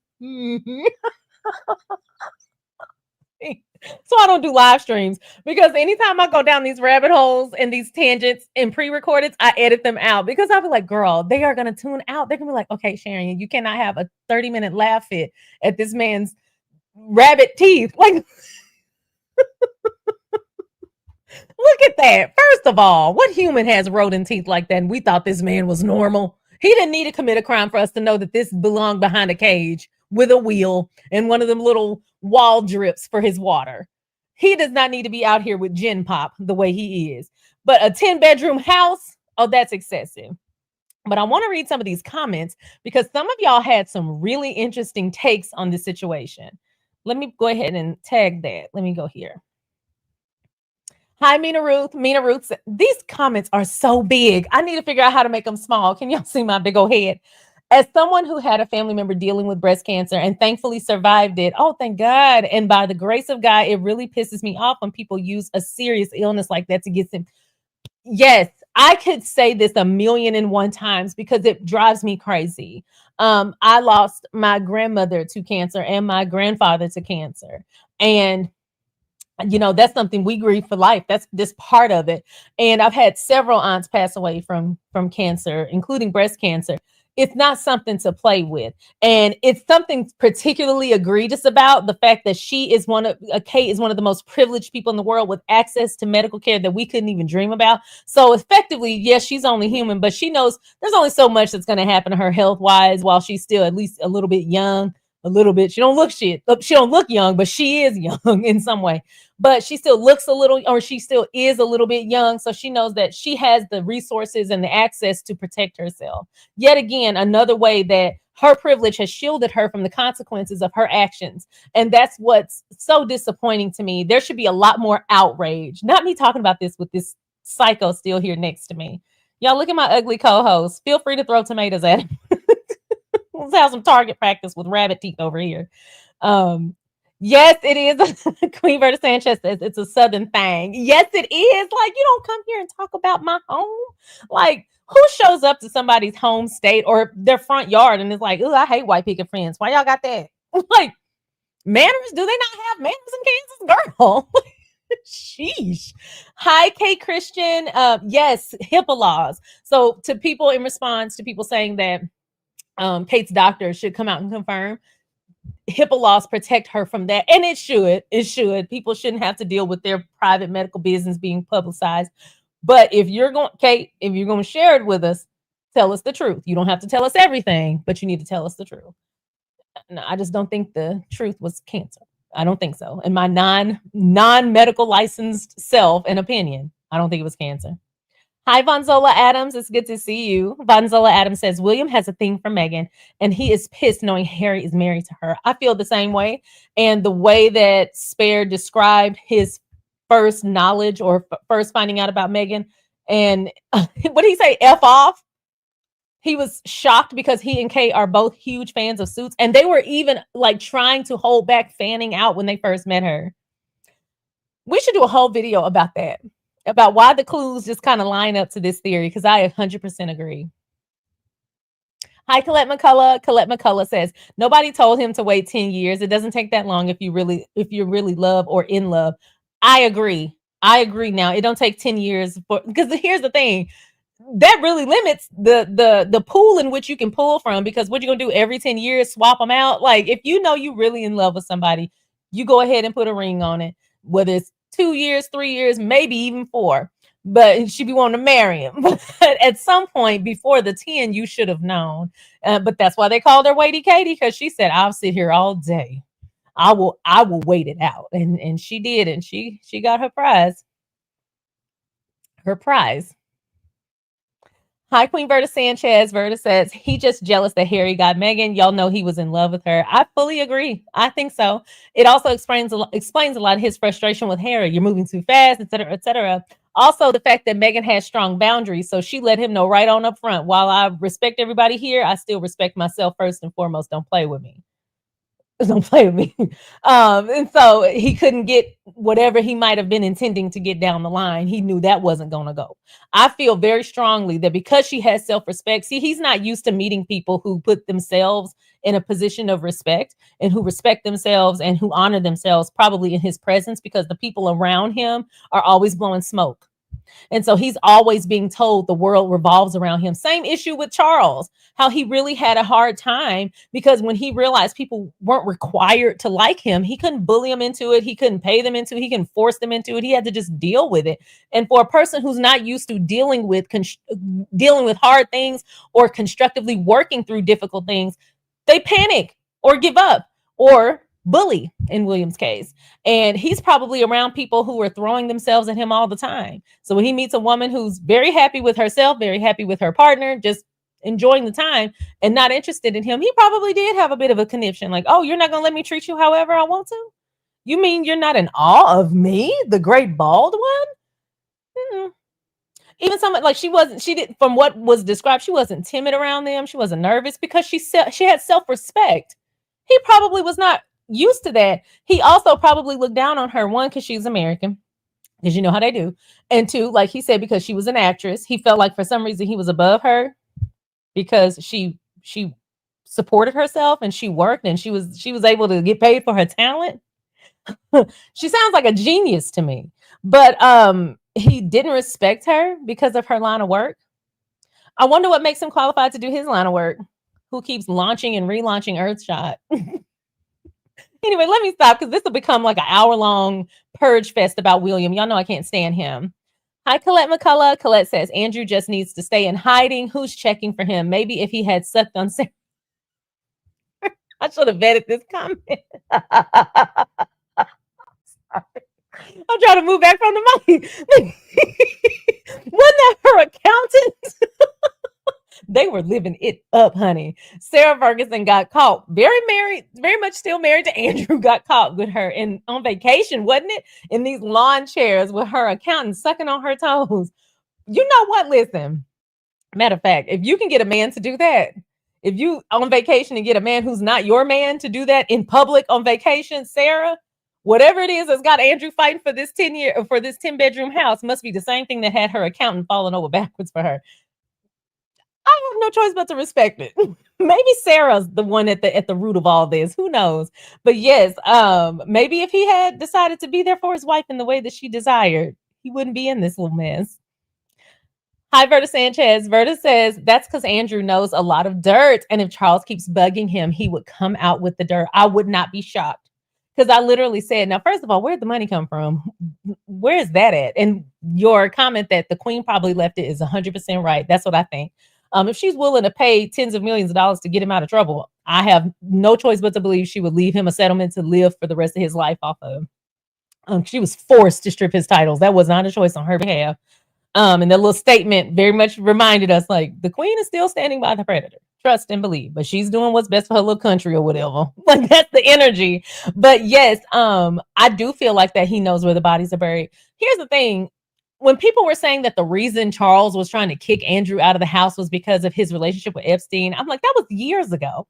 So I don't do live streams because anytime I go down these rabbit holes and these tangents and pre-recorded, I edit them out because I'll be like, girl, they are going to tune out. They're going to be like, okay, Sharion, you cannot have a 30-minute laugh fit at this man's rabbit teeth. Like, look at that. First of all, what human has rodent teeth like that? And we thought this man was normal. He didn't need to commit a crime for us to know that this belonged behind a cage with a wheel and one of them little wall drips for his water. He does not need to be out here with gin pop the way he is. But a 10-bedroom house, oh, that's excessive. But I want to read some of these comments because some of y'all had some really interesting takes on this situation. Let me go ahead and tag that. Let me go here. Hi, Mina Ruth. Mina Ruth, these comments are so big. I need to figure out how to make them small. Can y'all see my big old head? As someone who had a family member dealing with breast cancer and thankfully survived it, oh, thank God. And by the grace of God, it really pisses me off when people use a serious illness like that to get them. Yes, I could say this 1,000,001 times because it drives me crazy. I lost my grandmother to cancer and my grandfather to cancer. And you know, that's something we grieve for life. That's this part of it. And I've had several aunts pass away from cancer, including breast cancer. It's not something to play with. And it's something particularly egregious about the fact that Kate is one of the most privileged people in the world with access to medical care that we couldn't even dream about. So effectively, yes, she's only human, but she knows there's only so much that's going to happen to her health wise while she's still at least a little bit young. A little bit. She don't look young, but she is young in some way. But she still looks a little, or she still is a little bit young. So she knows that she has the resources and the access to protect herself. Yet again, another way that her privilege has shielded her from the consequences of her actions. And that's what's so disappointing to me. There should be a lot more outrage. Not me talking about this with this psycho still here next to me. Y'all look at my ugly co-host. Feel free to throw tomatoes at him. Let's have some target practice with rabbit teeth over here. Yes, it is. Queen Verta Sanchez says it's a Southern thing. Yes, it is. Like, you don't come here and talk about my home. Like, who shows up to somebody's home state or their front yard and is like, oh, I hate white picket fence. Why y'all got that? Like, manners? Do they not have manners in Kansas, girl? Sheesh. Hi, Kate Christian. Yes, HIPAA laws. So to people in response to people saying that Kate's doctor should come out and confirm, HIPAA laws protect her from that. And it should. People shouldn't have to deal with their private medical business being publicized. But if you're going, Kate, if you're going to share it with us, tell us the truth. You don't have to tell us everything, but you need to tell us the truth. No, I just don't think the truth was cancer. I don't think so. In my non-medical licensed self and opinion, I don't think it was cancer. Hi, Vonzola Adams. It's good to see you. Vonzola Adams says, William has a thing for Meghan, and he is pissed knowing Harry is married to her. I feel the same way. And the way that Spare described his first knowledge or first finding out about Meghan, and what did he say? F off? He was shocked because he and Kate are both huge fans of Suits, and they were even like trying to hold back fanning out when they first met her. We should do a whole video about that. About why the clues just kind of line up to this theory, because I 100% agree. Hi, Colette McCullough. Colette McCullough says, nobody told him to wait 10 years. It doesn't take that long if you're really love or in love. I agree. Now. It don't take 10 years because here's the thing. That really limits the pool in which you can pull from, because what you're gonna do every 10 years, swap them out. Like, if you know you're really in love with somebody, you go ahead and put a ring on it, whether it's 2 years, 3 years, maybe even 4, but she be wanting to marry him. But at some point before the 10, you should have known. But that's why they called her Waity Katie, because she said, I'll sit here all day. I will wait it out. And she did, and she got her prize. Hi, Queen Verta Sanchez. Verta says, he just jealous that Harry got Meghan. Y'all know he was in love with her. I fully agree. I think so. It also explains a lot of his frustration with Harry. You're moving too fast, etc., etc. Also, the fact that Meghan has strong boundaries, so she let him know right on up front. While I respect everybody here, I still respect myself first and foremost. Don't play with me. Don't play with me. And so he couldn't get whatever he might have been intending to get down the line. He knew that wasn't going to go. I feel very strongly that because she has self-respect, see, he's not used to meeting people who put themselves in a position of respect and who respect themselves and who honor themselves probably in his presence, because the people around him are always blowing smoke. And so he's always being told the world revolves around him. Same issue with Charles, how he really had a hard time because when he realized people weren't required to like him, he couldn't bully them into it. He couldn't pay them into it. He couldn't force them into it. He had to just deal with it. And for a person who's not used to dealing with hard things or constructively working through difficult things, they panic or give up or bully in William's case. And he's probably around people who are throwing themselves at him all the time. So when he meets a woman who's very happy with herself, very happy with her partner, just enjoying the time and not interested in him, he probably did have a bit of a conniption. Like, oh, you're not going to let me treat you however I want to? You mean you're not in awe of me, the great bald one? Mm-mm. Even someone like she did, from what was described, she wasn't timid around them. She wasn't nervous because she had self-respect. He probably was not used to that. He also probably looked down on her, one, because she's American, because you know how they do, and two, like he said, because she was an actress, he felt like for some reason he was above her because she supported herself and she worked and she was able to get paid for her talent. She sounds like a genius to me, but he didn't respect her because of her line of work. I wonder what makes him qualified to do his line of work. Who keeps launching and relaunching Earthshot? Anyway, let me stop because this will become like an hour-long purge fest about William. Y'all know I can't stand him. Hi, Colette McCullough. Colette says, Andrew just needs to stay in hiding. Who's checking for him? Maybe if he had sucked on Sarah. I should have vetted this comment. I'm trying to move back from the mic. Wasn't that her accountant? They were living it up, honey. Sarah Ferguson got caught. Very much still married to Andrew, got caught with her on vacation, wasn't it? In these lawn chairs with her accountant sucking on her toes. You know what? Listen, matter of fact, if you can get a man to do that, if you on vacation and get a man who's not your man to do that in public on vacation, Sarah, whatever it is that's got Andrew fighting for this 10-bedroom house must be the same thing that had her accountant falling over backwards for her. I have no choice but to respect it. Maybe Sarah's the one at the root of all this. Who knows? But yes, maybe if he had decided to be there for his wife in the way that she desired, he wouldn't be in this little mess. Hi, Verta Sanchez. Verta says that's because Andrew knows a lot of dirt, and if Charles keeps bugging him, he would come out with the dirt. I would not be shocked because I literally said, now, first of all, where'd the money come from? Where is that at? And your comment that the queen probably left it is 100% right. That's what I think. If she's willing to pay tens of millions of dollars to get him out of trouble, I have no choice but to believe she would leave him a settlement to live for the rest of his life off of. She was forced to strip his titles. That was not a choice on her behalf. And that little statement very much reminded us, like, the queen is still standing by the predator. Trust and believe, but she's doing what's best for her little country or whatever. Like, that's the energy. But yes, I do feel like that he knows where the bodies are buried. Here's the thing. When people were saying that the reason Charles was trying to kick Andrew out of the house was because of his relationship with Epstein, I'm like, that was years ago.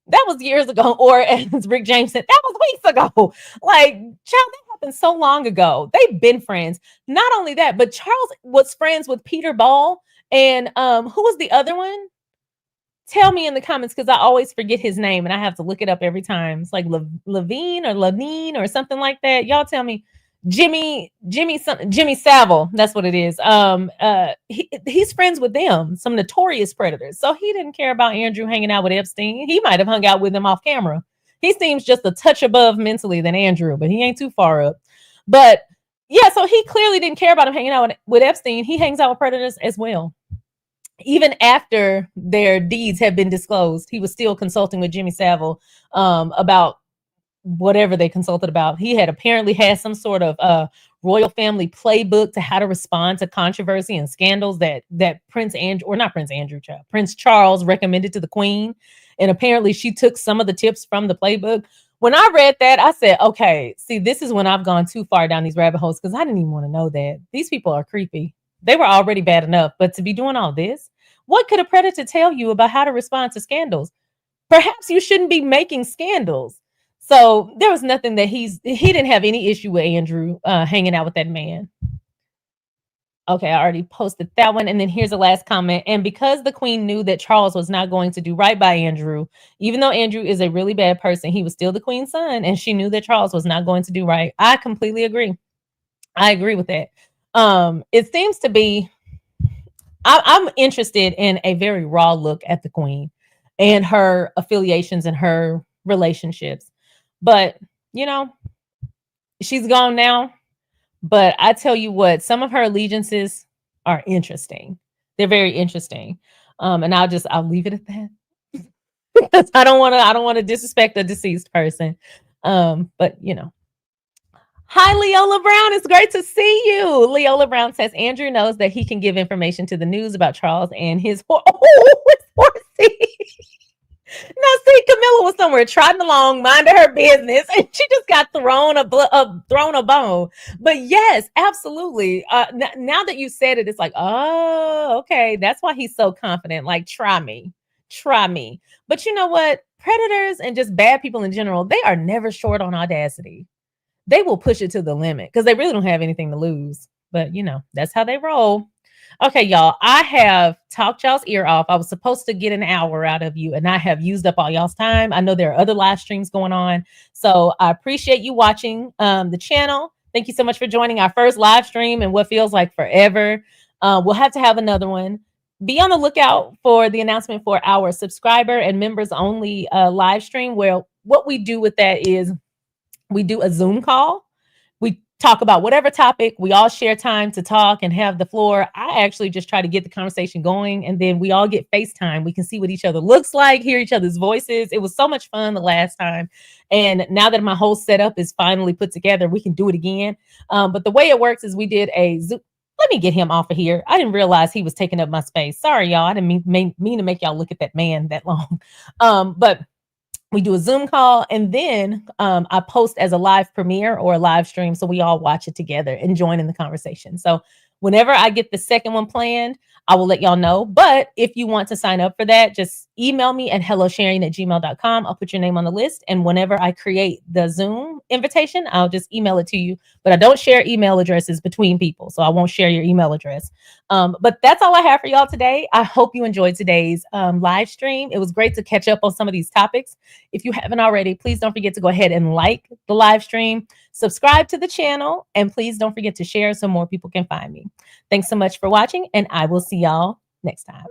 That was years ago. Or as Rick James said, that was weeks ago. Like, child, that happened so long ago. They've been friends. Not only that, but Charles was friends with Peter Ball. And who was the other one? Tell me in the comments, because I always forget his name and I have to look it up every time. It's like Levine or something like that. Y'all tell me. Jimmy Savile, that's what it is. He's friends with them, some notorious predators. So he didn't care about Andrew hanging out with Epstein. He might have hung out with him off camera. He seems just a touch above mentally than Andrew, but he ain't too far up. But yeah, so he clearly didn't care about him hanging out with Epstein. He hangs out with predators as well. Even after their deeds have been disclosed, he was still consulting with Jimmy Savile about whatever they consulted about. He had apparently had some sort of royal family playbook to how to respond to controversy and scandals that Prince Charles recommended to the queen. And apparently she took some of the tips from the playbook. When I read that, I said, okay, see, this is when I've gone too far down these rabbit holes, because I didn't even want to know that. These people are creepy. They were already bad enough, but to be doing all this, what could a predator tell you about how to respond to scandals? perhaps you shouldn't be making scandals. So there was nothing that he didn't have any issue with Andrew hanging out with that man. Okay, I already posted that one. And then here's the last comment. And because the queen knew that Charles was not going to do right by Andrew, even though Andrew is a really bad person, he was still the queen's son. And she knew that Charles was not going to do right. I completely agree. I agree with that. It seems to be, I'm interested in a very raw look at the queen and her affiliations and her relationships. But, you know, she's gone now. But I tell you what, some of her allegiances are interesting. They're very interesting. And I'll leave it at that. Because I don't want to disrespect a deceased person. But you know. Hi, Leola Brown. It's great to see you. Leola Brown says Andrew knows that he can give information to the news about Charles and his horsey. No, see, Camilla was somewhere trotting along, minding her business, and she just got thrown a bone. But yes, absolutely. Now that you said it, it's like, oh, okay, that's why he's so confident. Like, try me. But you know what? Predators and just bad people in general, they are never short on audacity. They will push it to the limit because they really don't have anything to lose. But you know, that's how they roll. Okay, y'all, I have talked y'all's ear off. I was supposed to get an hour out of you, and I have used up all y'all's time. I know there are other live streams going on. So I appreciate you watching the channel. Thank you so much for joining our first live stream in what feels like forever. We'll have to have another one. Be on the lookout for the announcement for our subscriber and members only live stream, where what we do with that is we do a Zoom call. We talk about whatever topic. We all share time to talk and have the floor. I actually just try to get the conversation going, and then we all get FaceTime. We can see what each other looks like, hear each other's voices. It was so much fun the last time. And now that my whole setup is finally put together, we can do it again. But the way it works is we did a Zoom. Let me get him off of here. I didn't realize he was taking up my space. Sorry, y'all. I didn't mean to make y'all look at that man that long. But we do a Zoom call, and then I post as a live premiere or a live stream, so we all watch it together and join in the conversation. So whenever I get the second one planned, I will let y'all know. But if you want to sign up for that, just email me at hellosharion@gmail.com. I'll put your name on the list. And whenever I create the Zoom invitation, I'll just email it to you. But I don't share email addresses between people, so I won't share your email address. But that's all I have for y'all today. I hope you enjoyed today's live stream. It was great to catch up on some of these topics. If you haven't already, please don't forget to go ahead and like the live stream, subscribe to the channel, and please don't forget to share so more people can find me. Thanks so much for watching, and I will see y'all next time.